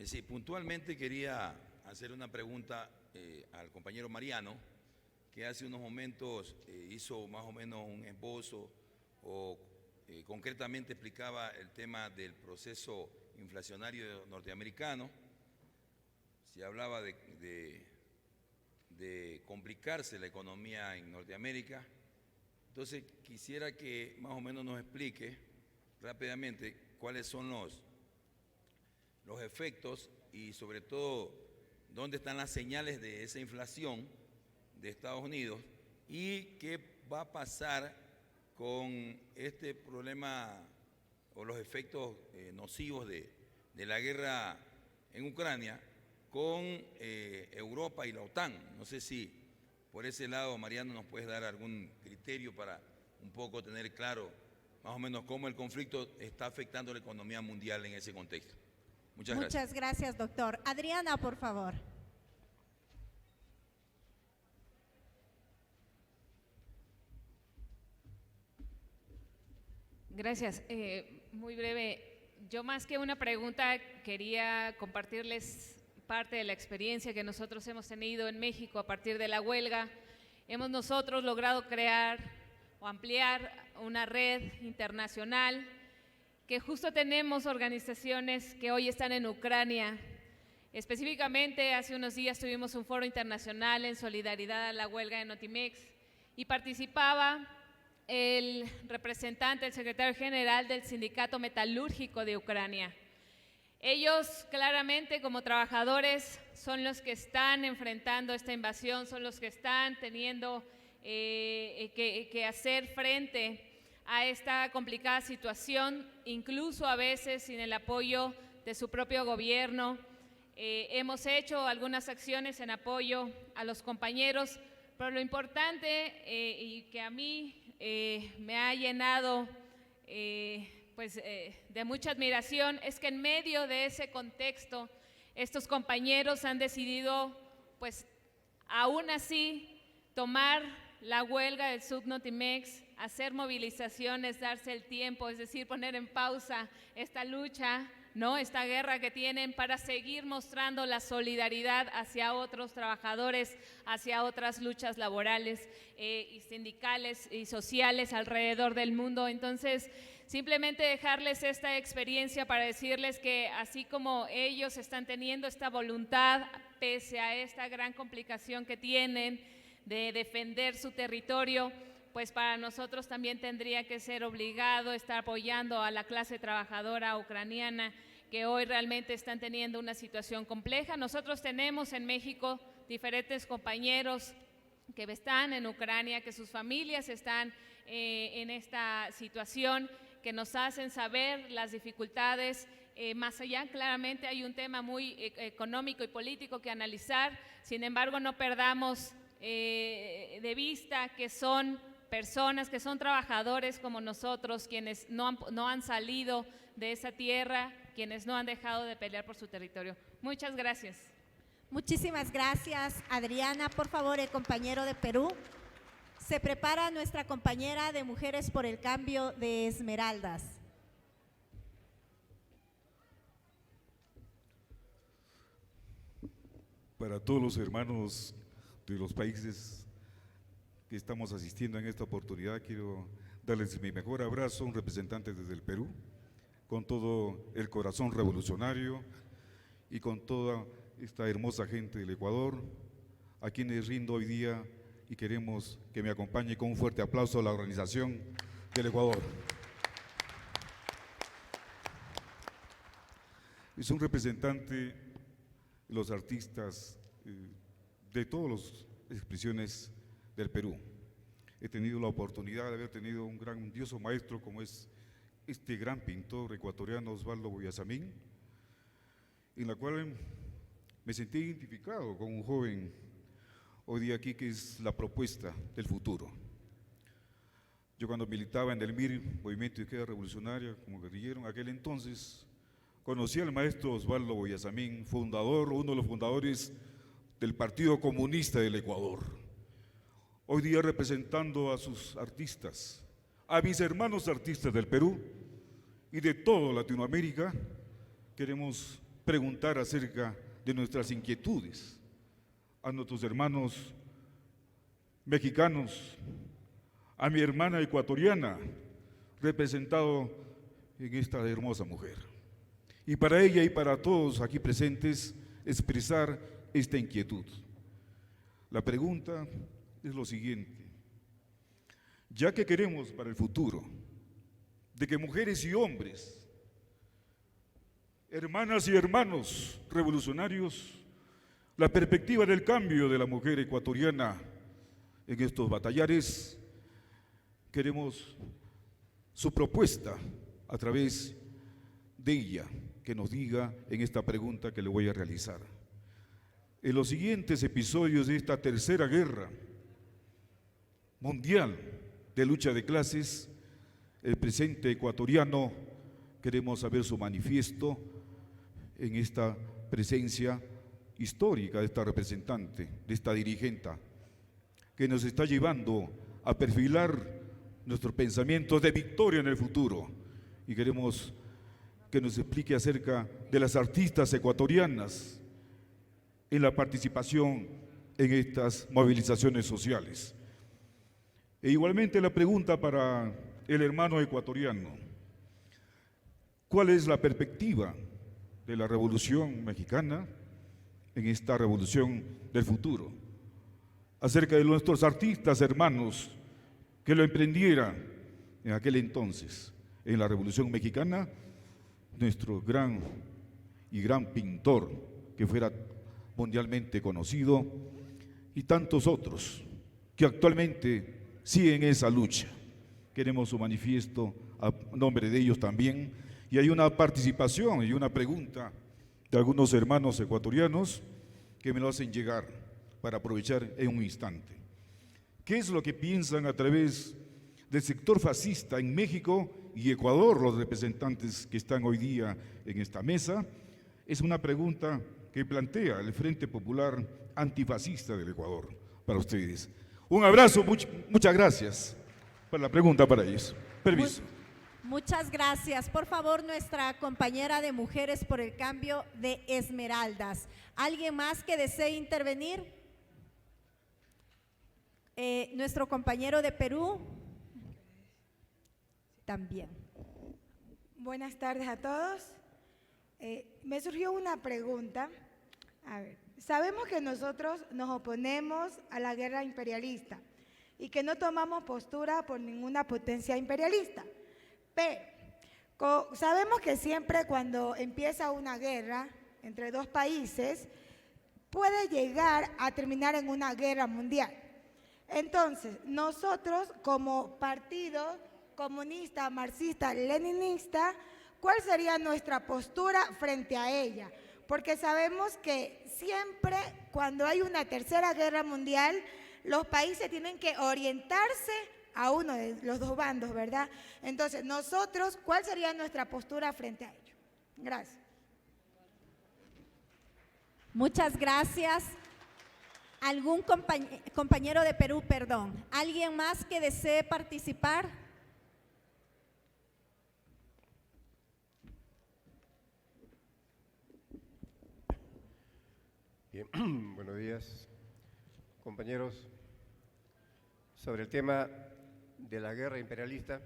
Sí, puntualmente quería hacer una pregunta al compañero Mariano, que hace unos momentos hizo más o menos un esbozo o concretamente explicaba el tema del proceso inflacionario norteamericano. Se hablaba de complicarse la economía en Norteamérica. Entonces quisiera que más o menos nos explique rápidamente cuáles son los efectos y sobre todo dónde están las señales de esa inflación de Estados Unidos y qué va a pasar con este problema o los efectos nocivos de la guerra en Ucrania con Europa y la OTAN. No sé si por ese lado, Mariano, nos puedes dar algún criterio para un poco tener claro más o menos cómo el conflicto está afectando la economía mundial en ese contexto. Muchas gracias. Muchas gracias, doctor. Adriana, por favor. Gracias. Muy breve. Yo más que una pregunta quería compartirles parte de la experiencia que nosotros hemos tenido en México a partir de la huelga. Hemos nosotros logrado crear o ampliar una red internacional que justo tenemos organizaciones que hoy están en Ucrania. Específicamente, hace unos días tuvimos un foro internacional en solidaridad a la huelga de Notimex y participaba el representante, el secretario general del Sindicato Metalúrgico de Ucrania. Ellos claramente como trabajadores son los que están enfrentando esta invasión, son los que están teniendo que hacer frente a esta complicada situación, incluso a veces sin el apoyo de su propio gobierno. Hemos hecho algunas acciones en apoyo a los compañeros, pero lo importante y que a mí me ha llenado de mucha admiración es que en medio de ese contexto estos compañeros han decidido, pues aún así, tomar la huelga del Subnotimex, hacer movilizaciones, darse el tiempo, es decir, poner en pausa esta lucha, ¿no? Esta guerra que tienen para seguir mostrando la solidaridad hacia otros trabajadores, hacia otras luchas laborales y sindicales y sociales alrededor del mundo. Entonces, simplemente dejarles esta experiencia para decirles que así como ellos están teniendo esta voluntad, pese a esta gran complicación que tienen de defender su territorio, pues para nosotros también tendría que ser obligado estar apoyando a la clase trabajadora ucraniana que hoy realmente están teniendo una situación compleja. Nosotros tenemos en México diferentes compañeros que están en Ucrania, que sus familias están en esta situación, que nos hacen saber las dificultades. Más allá, claramente hay un tema muy económico y político que analizar, sin embargo no perdamos de vista que son personas, que son trabajadores como nosotros, quienes no han salido de esa tierra, quienes no han dejado de pelear por su territorio. Muchas gracias. Muchísimas gracias, Adriana. Por favor, el compañero de Perú. Se prepara nuestra compañera de Mujeres por el Cambio de Esmeraldas. Para todos los hermanos de los países que estamos asistiendo en esta oportunidad, quiero darles mi mejor abrazo, un representante desde el Perú, con todo el corazón revolucionario y con toda esta hermosa gente del Ecuador, a quienes rindo hoy día y queremos que me acompañe con un fuerte aplauso a la organización del Ecuador. Es un representante de los artistas de todas las expresiones del Perú. He tenido la oportunidad de haber tenido un grandioso maestro como es este gran pintor ecuatoriano Osvaldo Boyasamín, en la cual me sentí identificado con un joven hoy día aquí que es la propuesta del futuro. Yo cuando militaba en el MIR, Movimiento de Izquierda Revolucionaria, como guerrillero, en aquel entonces conocí al maestro Osvaldo Boyasamín, uno de los fundadores del Partido Comunista del Ecuador. Hoy día representando a sus artistas, a mis hermanos artistas del Perú y de toda Latinoamérica, queremos preguntar acerca de nuestras inquietudes a nuestros hermanos mexicanos, a mi hermana ecuatoriana, representado en esta hermosa mujer. Y para ella y para todos aquí presentes, expresar esta inquietud. La pregunta es lo siguiente: ya que queremos para el futuro de que mujeres y hombres, hermanas y hermanos revolucionarios, la perspectiva del cambio de la mujer ecuatoriana en estos batallares, queremos su propuesta a través de ella, que nos diga en esta pregunta que le voy a realizar. En los siguientes episodios de esta tercera guerra mundial de lucha de clases, el presente ecuatoriano, queremos saber su manifiesto en esta presencia histórica de esta representante, de esta dirigente, que nos está llevando a perfilar nuestros pensamientos de victoria en el futuro. Y queremos que nos explique acerca de las artistas ecuatorianas en la participación en estas movilizaciones sociales. E igualmente la pregunta para el hermano ecuatoriano: ¿cuál es la perspectiva de la Revolución Mexicana en esta revolución del futuro? Acerca de nuestros artistas hermanos que lo emprendieran en aquel entonces, en la Revolución Mexicana, nuestro gran pintor que fuera mundialmente conocido, y tantos otros que actualmente siguen esa lucha queremos su manifiesto a nombre de ellos también. Y hay una participación y una pregunta de algunos hermanos ecuatorianos que me lo hacen llegar para aprovechar en un instante. ¿Qué es lo que piensan a través del sector fascista en México y Ecuador, los representantes que están hoy día en esta mesa? Es una pregunta que plantea el Frente Popular Antifascista del Ecuador para ustedes. Un abrazo, muchas gracias por la pregunta para ellos. Permiso. Muchas gracias. Por favor, nuestra compañera de Mujeres por el Cambio de Esmeraldas. ¿Alguien más que desee intervenir? Nuestro compañero de Perú también. Buenas tardes a todos. Me surgió una pregunta. A ver, sabemos que nosotros nos oponemos a la guerra imperialista y que no tomamos postura por ninguna potencia imperialista. Pero sabemos que siempre cuando empieza una guerra entre dos países, puede llegar a terminar en una guerra mundial. Entonces, nosotros como partido comunista, marxista, leninista, ¿cuál sería nuestra postura frente a ella? Porque sabemos que siempre cuando hay una tercera guerra mundial, los países tienen que orientarse a uno de los dos bandos, ¿verdad? Entonces, nosotros, ¿cuál sería nuestra postura frente a ello? Gracias. Muchas gracias. ¿Algún compañero de Perú, perdón? ¿Alguien más que desee participar? Bien, buenos días, compañeros. Sobre el tema de la guerra imperialista,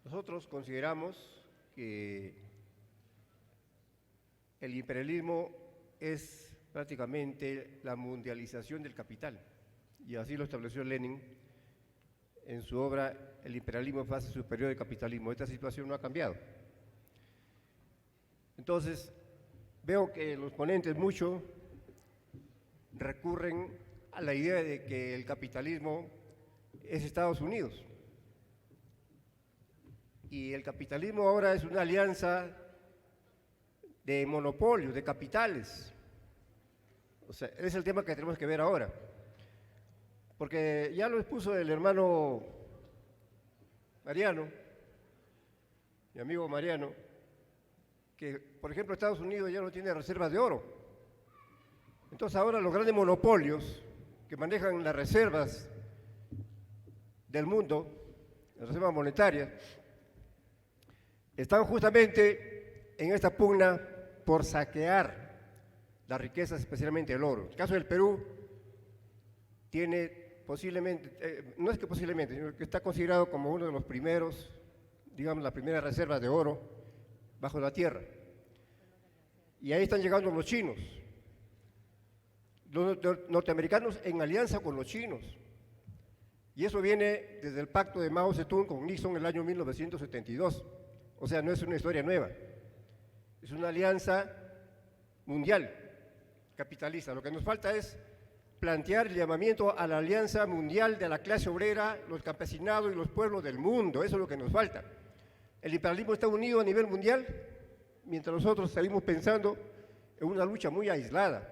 nosotros consideramos que el imperialismo es prácticamente la mundialización del capital, y así lo estableció Lenin en su obra El imperialismo, fase superior del capitalismo. Esta situación no ha cambiado. Entonces, veo que los ponentes mucho recurren a la idea de que el capitalismo es Estados Unidos. Y el capitalismo ahora es una alianza de monopolios, de capitales. O sea, ese es el tema que tenemos que ver ahora. Porque ya lo expuso el hermano Mariano, mi amigo Mariano, que, por ejemplo, Estados Unidos ya no tiene reservas de oro. Entonces ahora los grandes monopolios que manejan las reservas del mundo, las reservas monetarias, están justamente en esta pugna por saquear las riquezas, especialmente el oro. En el caso del Perú, tiene posiblemente, no es que posiblemente, sino que está considerado como uno de los primeros, digamos, las primeras reservas de oro bajo la tierra. Y ahí están llegando los chinos, los norteamericanos en alianza con los chinos. Y eso viene desde el pacto de Mao Zedong con Nixon en el año 1972. O sea, no es una historia nueva. Es una alianza mundial capitalista. Lo que nos falta es plantear el llamamiento a la alianza mundial de la clase obrera, los campesinados y los pueblos del mundo. Eso es lo que nos falta. El imperialismo está unido a nivel mundial, mientras nosotros seguimos pensando en una lucha muy aislada.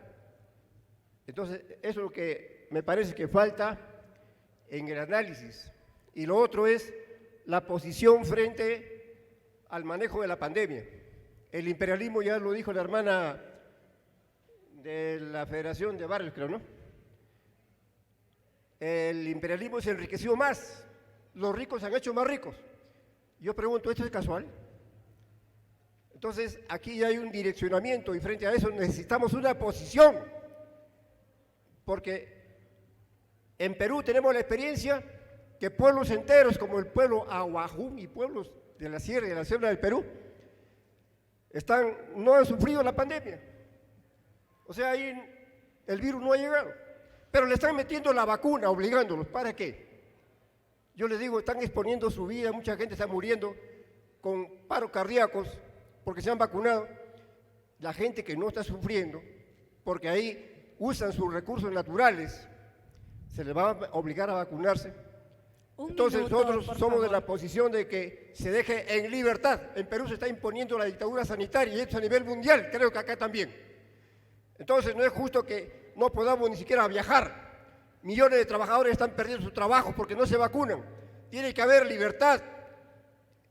Entonces, eso es lo que me parece que falta en el análisis. Y lo otro es la posición frente al manejo de la pandemia. El imperialismo, ya lo dijo la hermana de la Federación de Barrios, creo, ¿no? El imperialismo se enriqueció más, los ricos se han hecho más ricos. Yo pregunto, ¿esto es casual? Entonces, aquí ya hay un direccionamiento y frente a eso necesitamos una posición, porque en Perú tenemos la experiencia que pueblos enteros como el pueblo Ahuajún y pueblos de la sierra y de la selva del Perú no han sufrido la pandemia. O sea, ahí el virus no ha llegado, pero le están metiendo la vacuna, obligándolos. ¿Para qué? Yo les digo, están exponiendo su vida, mucha gente está muriendo con paros cardíacos porque se han vacunado. La gente que no está sufriendo, porque ahí usan sus recursos naturales se les va a obligar a vacunarse. Un Entonces minuto, nosotros por somos de favor. la posición de que se deje en libertad. En Perú se está imponiendo la dictadura sanitaria y esto a nivel mundial, creo que acá también. Entonces no es justo que no podamos ni siquiera viajar. Millones de trabajadores están perdiendo su trabajo porque no se vacunan. Tiene que haber libertad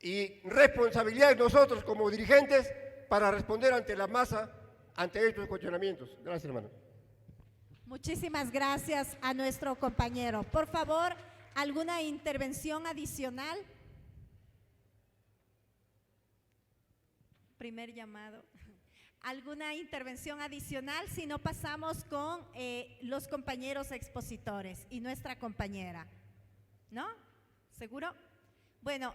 y responsabilidad de nosotros como dirigentes para responder ante la masa, ante estos cuestionamientos. Gracias, hermano. Muchísimas gracias a nuestro compañero. Por favor, ¿alguna intervención adicional? Primer llamado. ¿Alguna intervención adicional? Si no, pasamos con los compañeros expositores y nuestra compañera. ¿No? ¿Seguro? Bueno,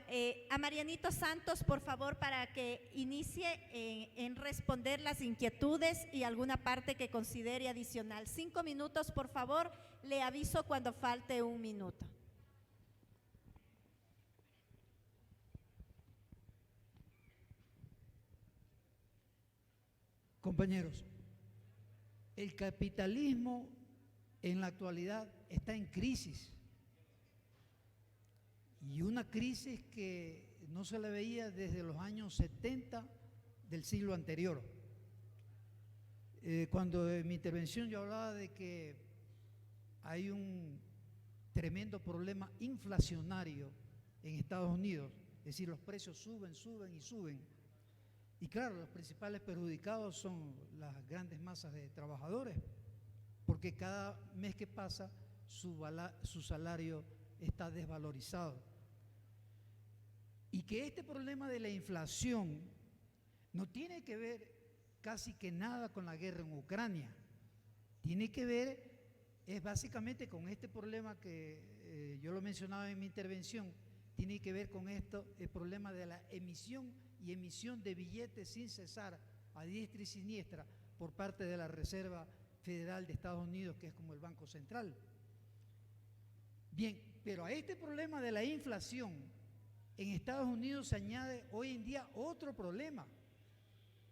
a Marianito Santos, por favor, para que inicie en responder las inquietudes y alguna parte que considere adicional. 5 minutos, por favor. Le aviso cuando falte 1 minuto. Compañeros, el capitalismo en la actualidad está en crisis. Y una crisis que no se le veía desde los años 70 del siglo anterior. Cuando en mi intervención yo hablaba de que hay un tremendo problema inflacionario en Estados Unidos, es decir, los precios suben, suben y suben. Y claro, los principales perjudicados son las grandes masas de trabajadores, porque cada mes que pasa su salario está desvalorizado. Y que este problema de la inflación no tiene que ver casi que nada con la guerra en Ucrania. Tiene que ver, es básicamente con este problema que yo lo mencionaba en mi intervención, tiene que ver con esto, el problema de la emisión y emisión de billetes sin cesar a diestra y siniestra por parte de la Reserva Federal de Estados Unidos, que es como el Banco Central. Bien, pero a este problema de la inflación en Estados Unidos se añade hoy en día otro problema,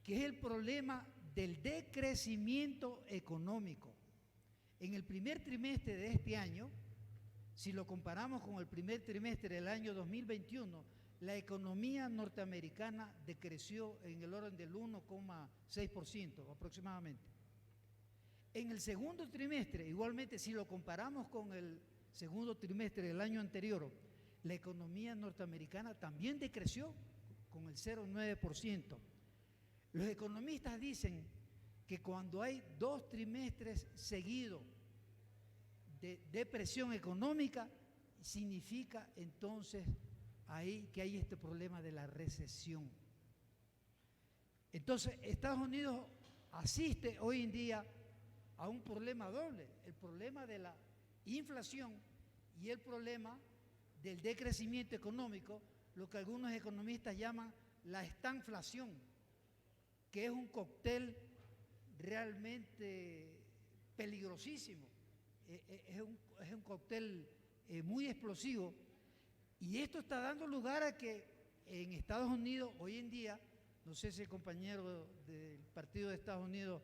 que es el problema del decrecimiento económico. En el primer trimestre de este año, si lo comparamos con el primer trimestre del año 2021, la economía norteamericana decreció en el orden del 1,6% aproximadamente. En el segundo trimestre, igualmente si lo comparamos con el segundo trimestre del año anterior, la economía norteamericana también decreció con el 0,9%. Los economistas dicen que cuando hay 2 trimestres seguidos de depresión económica, significa entonces que hay este problema de la recesión. Entonces, Estados Unidos asiste hoy en día a un problema doble, el problema de la inflación y el problema del decrecimiento económico, lo que algunos economistas llaman la estanflación, que es un cóctel realmente peligrosísimo, es un cóctel muy explosivo, y esto está dando lugar a que en Estados Unidos hoy en día, no sé si el compañero del partido de Estados Unidos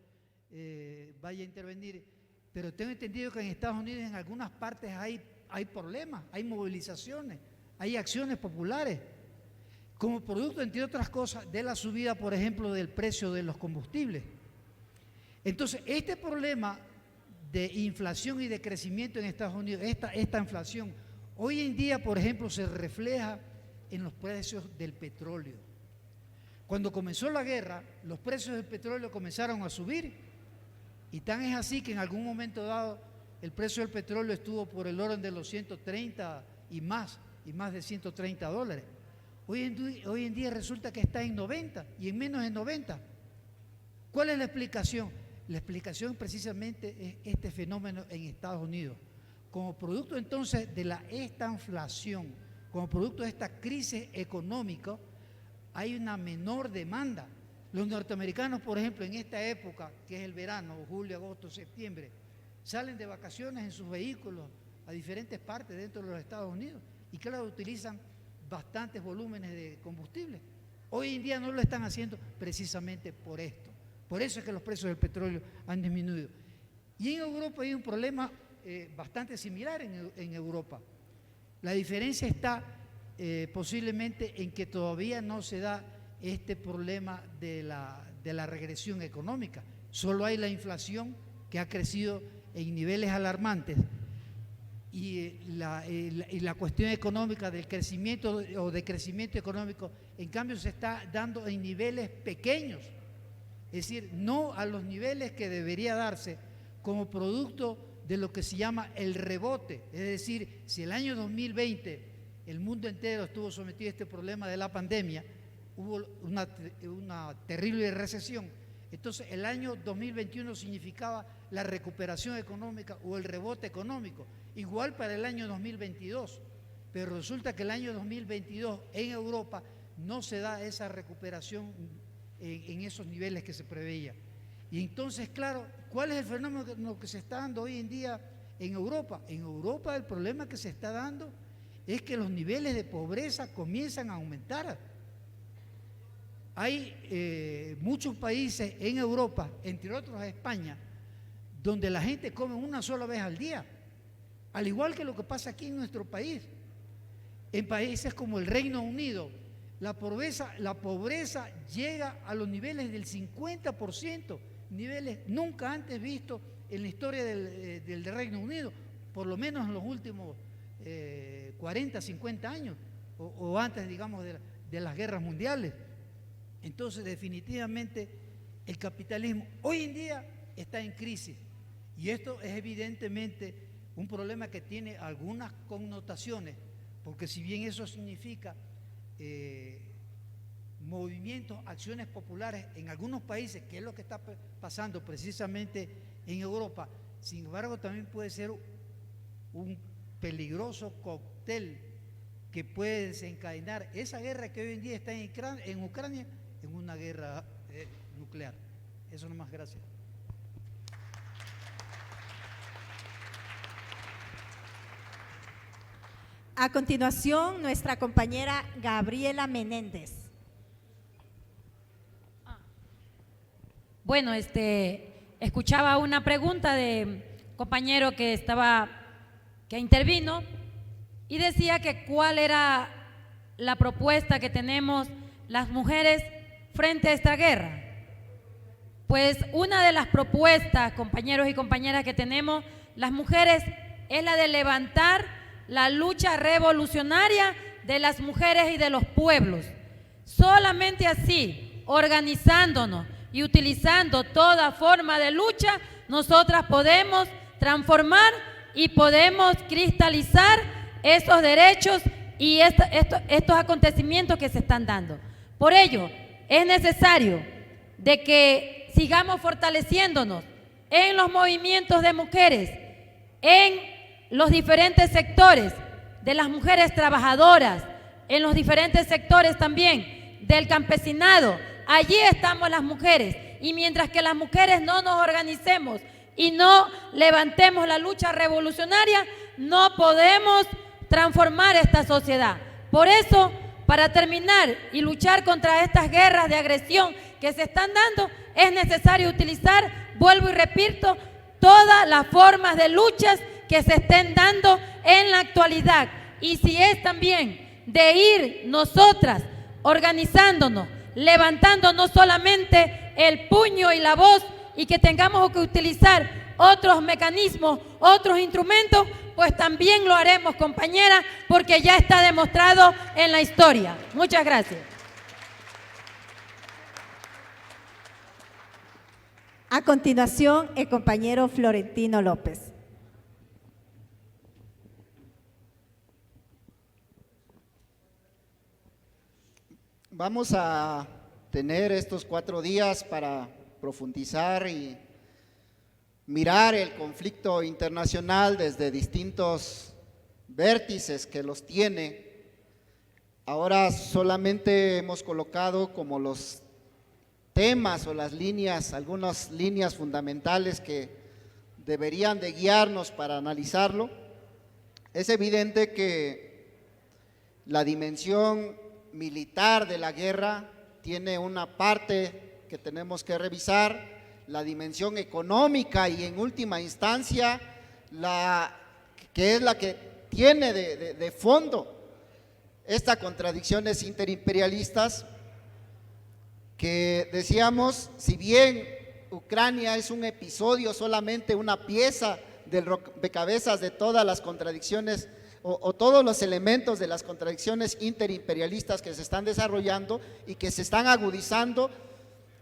vaya a intervenir, pero tengo entendido que en Estados Unidos en algunas partes hay problemas, hay movilizaciones, hay acciones populares, como producto, entre otras cosas, de la subida, por ejemplo, del precio de los combustibles. Entonces, este problema de inflación y de crecimiento en Estados Unidos, esta inflación, hoy en día, por ejemplo, se refleja en los precios del petróleo. Cuando comenzó la guerra, los precios del petróleo comenzaron a subir, y tan es así que en algún momento dado el precio del petróleo estuvo por el orden de los 130 y más de 130 dólares. Hoy en día resulta que está en 90 y en menos de 90. ¿Cuál es la explicación? La explicación precisamente es este fenómeno en Estados Unidos. Como producto entonces de la estanflación, como producto de esta crisis económica, hay una menor demanda. Los norteamericanos, por ejemplo, en esta época, que es el verano, julio, agosto, septiembre, salen de vacaciones en sus vehículos a diferentes partes dentro de los Estados Unidos y claro, utilizan bastantes volúmenes de combustible. Hoy en día no lo están haciendo precisamente por esto. Por eso es que los precios del petróleo han disminuido. Y en Europa hay un problema bastante similar en Europa. La diferencia está posiblemente en que todavía no se da este problema de la regresión económica. Solo hay la inflación que ha crecido en niveles alarmantes y la cuestión económica del crecimiento o decrecimiento económico, en cambio, se está dando en niveles pequeños, es decir, no a los niveles que debería darse como producto de lo que se llama el rebote. Es decir, si el año 2020 el mundo entero estuvo sometido a este problema de la pandemia, hubo una terrible recesión, entonces el año 2021 significaba la recuperación económica o el rebote económico, igual para el año 2022, pero resulta que el año 2022 en Europa no se da esa recuperación en esos niveles que se preveía. Y entonces, claro, ¿cuál es el fenómeno que se está dando hoy en día en Europa? En Europa el problema que se está dando es que los niveles de pobreza comienzan a aumentar. Hay muchos países en Europa, entre otros España, donde la gente come una sola vez al día, al igual que lo que pasa aquí en nuestro país. En países como el Reino Unido, la pobreza llega a los niveles del 50%, niveles nunca antes vistos en la historia del Reino Unido, por lo menos en los últimos 40, 50 años, o antes, digamos, de las guerras mundiales. Entonces, definitivamente, el capitalismo hoy en día está en crisis, y esto es evidentemente un problema que tiene algunas connotaciones, porque si bien eso significa movimientos, acciones populares en algunos países, que es lo que está pasando precisamente en Europa, sin embargo también puede ser un peligroso cóctel que puede desencadenar esa guerra que hoy en día está en Ucrania en una guerra nuclear. Eso nomás, gracias. A continuación, nuestra compañera Gabriela Menéndez. Bueno, escuchaba una pregunta de compañero que intervino y decía que cuál era la propuesta que tenemos las mujeres frente a esta guerra. Pues una de las propuestas, compañeros y compañeras, que tenemos las mujeres es la de levantar la lucha revolucionaria de las mujeres y de los pueblos. Solamente así, organizándonos y utilizando toda forma de lucha, nosotras podemos transformar y podemos cristalizar esos derechos y estos acontecimientos que se están dando. Por ello, es necesario de que sigamos fortaleciéndonos en los movimientos de mujeres, en los diferentes sectores de las mujeres trabajadoras, en los diferentes sectores también del campesinado. Allí estamos las mujeres, y mientras que las mujeres no nos organicemos y no levantemos la lucha revolucionaria, no podemos transformar esta sociedad. Por eso, para terminar y luchar contra estas guerras de agresión que se están dando, es necesario utilizar, vuelvo y repito, todas las formas de luchas que se estén dando en la actualidad. Y si es también de ir nosotras organizándonos, levantando no solamente el puño y la voz, y que tengamos que utilizar otros mecanismos, otros instrumentos, pues también lo haremos, compañera, porque ya está demostrado en la historia. Muchas gracias. A continuación, el compañero Florentino López. Vamos a tener estos 4 días para profundizar y mirar el conflicto internacional desde distintos vértices que los tiene. Ahora solamente hemos colocado como los temas o las líneas, algunas líneas fundamentales que deberían de guiarnos para analizarlo. Es evidente que la dimensión militar de la guerra tiene una parte que tenemos que revisar, la dimensión económica y en última instancia que es la que tiene de fondo estas contradicciones interimperialistas, que decíamos, si bien Ucrania es un episodio, solamente una pieza del rompecabezas de todas las contradicciones o todos los elementos de las contradicciones interimperialistas que se están desarrollando y que se están agudizando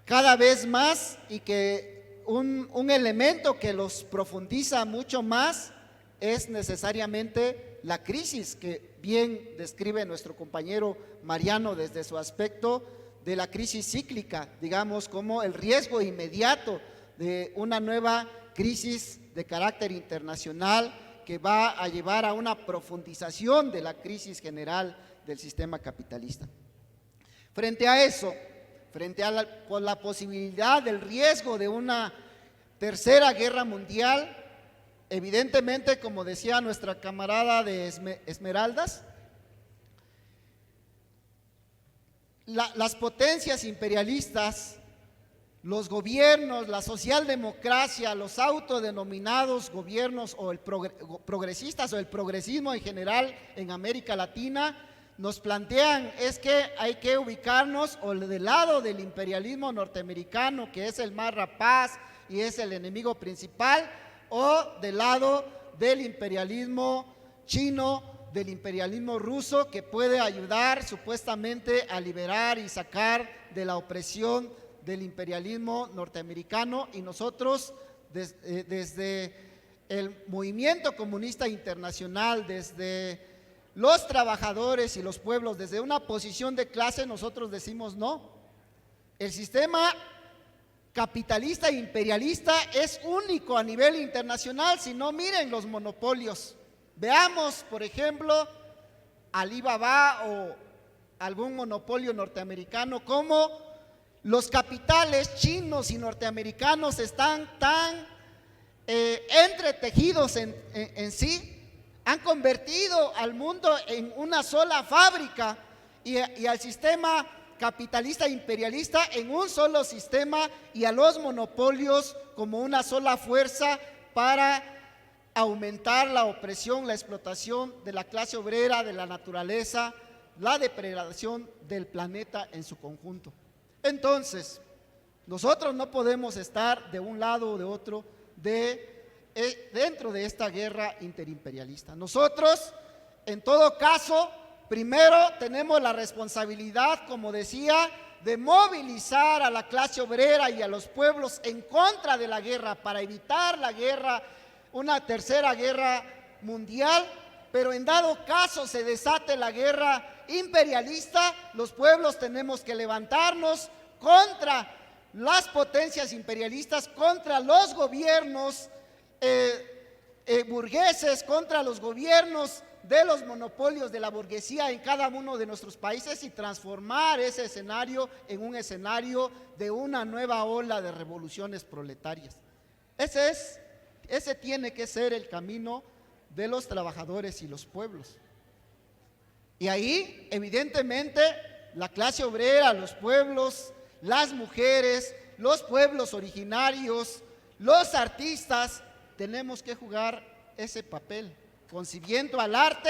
cada vez más, y que un elemento que los profundiza mucho más es necesariamente la crisis que bien describe nuestro compañero Mariano desde su aspecto de la crisis cíclica, digamos, como el riesgo inmediato de una nueva crisis de carácter internacional que va a llevar a una profundización de la crisis general del sistema capitalista. Frente a eso, frente a la posibilidad del riesgo de una tercera guerra mundial, evidentemente, como decía nuestra camarada de Esmeraldas, las potencias imperialistas, los gobiernos, la socialdemocracia, los autodenominados gobiernos o progresistas o el progresismo en general en América Latina, nos plantean es que hay que ubicarnos o del lado del imperialismo norteamericano, que es el más rapaz y es el enemigo principal, o del lado del imperialismo chino, del imperialismo ruso, que puede ayudar supuestamente a liberar y sacar de la opresión del imperialismo norteamericano. Y nosotros desde el movimiento comunista internacional, desde los trabajadores y los pueblos, desde una posición de clase, nosotros decimos no. El sistema capitalista e imperialista es único a nivel internacional. Si no, miren los monopolios. Veamos, por ejemplo, Alibaba o algún monopolio norteamericano, cómo los capitales chinos y norteamericanos están tan entretejidos en sí, han convertido al mundo en una sola fábrica y al sistema capitalista imperialista en un solo sistema, y a los monopolios como una sola fuerza para aumentar la opresión, la explotación de la clase obrera, de la naturaleza, la depredación del planeta en su conjunto. Entonces, nosotros no podemos estar de un lado o de otro dentro de esta guerra interimperialista. Nosotros, en todo caso, primero tenemos la responsabilidad, como decía, de movilizar a la clase obrera y a los pueblos en contra de la guerra, para evitar la guerra, una tercera guerra mundial. Pero en dado caso se desate la guerra imperialista, los pueblos tenemos que levantarnos contra las potencias imperialistas, contra los gobiernos burgueses, contra los gobiernos de los monopolios de la burguesía en cada uno de nuestros países, y transformar ese escenario en un escenario de una nueva ola de revoluciones proletarias. Ese tiene que ser el camino de los trabajadores y los pueblos. Y ahí, evidentemente, la clase obrera, los pueblos, las mujeres, los pueblos originarios, los artistas, tenemos que jugar ese papel, concibiendo al arte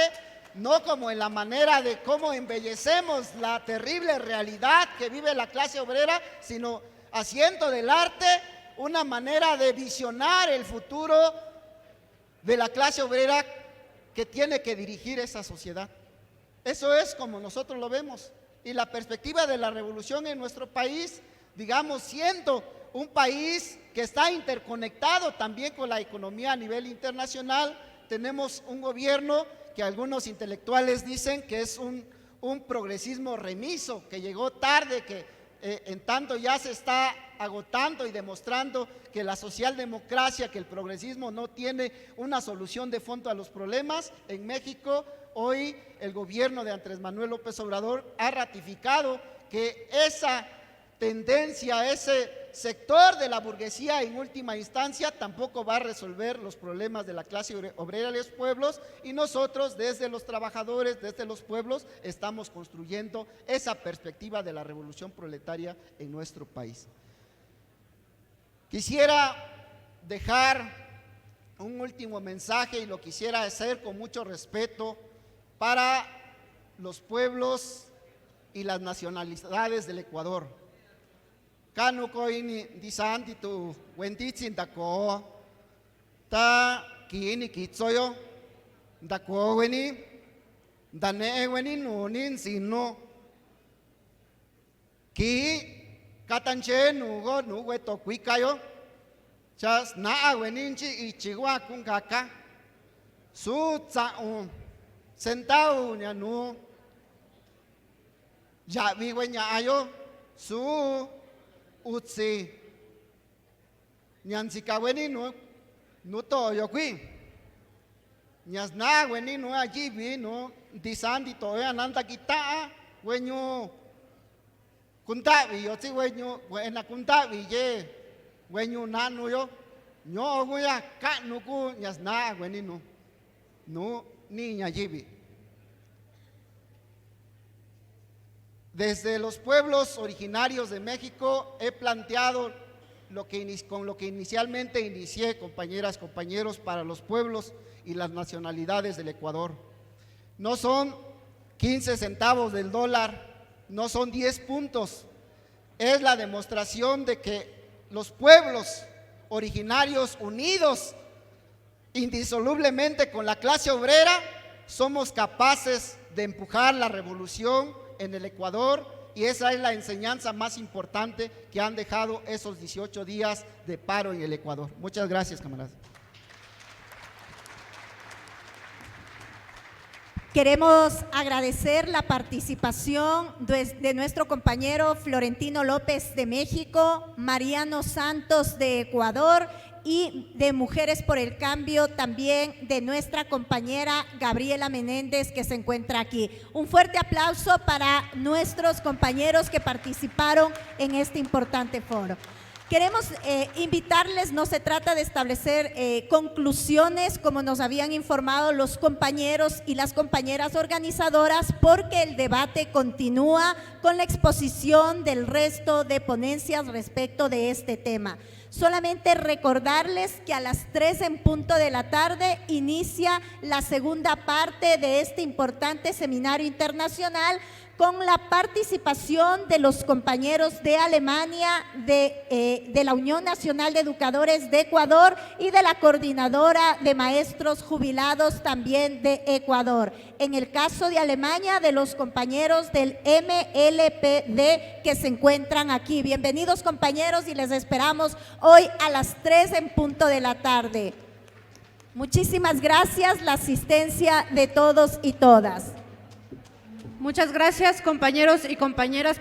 no como en la manera de cómo embellecemos la terrible realidad que vive la clase obrera, sino haciendo del arte una manera de visionar el futuro de la clase obrera que tiene que dirigir esa sociedad. Eso es como nosotros lo vemos. Y la perspectiva de la revolución en nuestro país, digamos, siendo un país que está interconectado también con la economía a nivel internacional, tenemos un gobierno que algunos intelectuales dicen que es un progresismo remiso, que llegó tarde, que en tanto ya se está agotando y demostrando que la socialdemocracia, que el progresismo no tiene una solución de fondo a los problemas. En México, hoy el gobierno de Andrés Manuel López Obrador ha ratificado que esa tendencia, ese sector de la burguesía en última instancia tampoco va a resolver los problemas de la clase obrera y los pueblos, y nosotros desde los trabajadores, desde los pueblos, estamos construyendo esa perspectiva de la revolución proletaria en nuestro país. Quisiera dejar un último mensaje y lo quisiera hacer con mucho respeto para los pueblos y las nacionalidades del Ecuador. Kanu koini disanti tu wentitsin dako ta kini kitsoyo dako weni dane weni nunin sino ki katanche nugo nuweto kwikayo chas na weninchi ichiwa kunkaka su tsao sentau nyanu ya viwenya ayo su utsi nyansika weni no toyo kwi nyasna weni no ajibi no disandi toya nanta kita wenyo kuntabi yotsi wenyo wena kuntabi ye wenyo nanu yo nyo guya kanuku nyasna weni no ni ajibi. Desde los pueblos originarios de México he planteado con lo que inicialmente inicié, compañeras, compañeros, para los pueblos y las nacionalidades del Ecuador. No son 15 centavos del dólar, no son 10 puntos. Es la demostración de que los pueblos originarios unidos indisolublemente con la clase obrera somos capaces de empujar la revolución en el Ecuador, y esa es la enseñanza más importante que han dejado esos 18 días de paro en el Ecuador. Muchas gracias, camaradas. Queremos agradecer la participación de nuestro compañero Florentino López de México, Mariano Santos de Ecuador y de Mujeres por el Cambio también de nuestra compañera Gabriela Menéndez, que se encuentra aquí. Un fuerte aplauso para nuestros compañeros que participaron en este importante foro. Queremos invitarles, no se trata de establecer conclusiones como nos habían informado los compañeros y las compañeras organizadoras, porque el debate continúa con la exposición del resto de ponencias respecto de este tema. Solamente recordarles que a las 3 en punto de la tarde inicia la segunda parte de este importante seminario internacional con la participación de los compañeros de Alemania, de la Unión Nacional de Educadores de Ecuador y de la Coordinadora de Maestros Jubilados también de Ecuador. En el caso de Alemania, de los compañeros del MLPD que se encuentran aquí. Bienvenidos, compañeros, y les esperamos hoy a las 3 en punto de la tarde. Muchísimas gracias, la asistencia de todos y todas. Muchas gracias, compañeros y compañeras.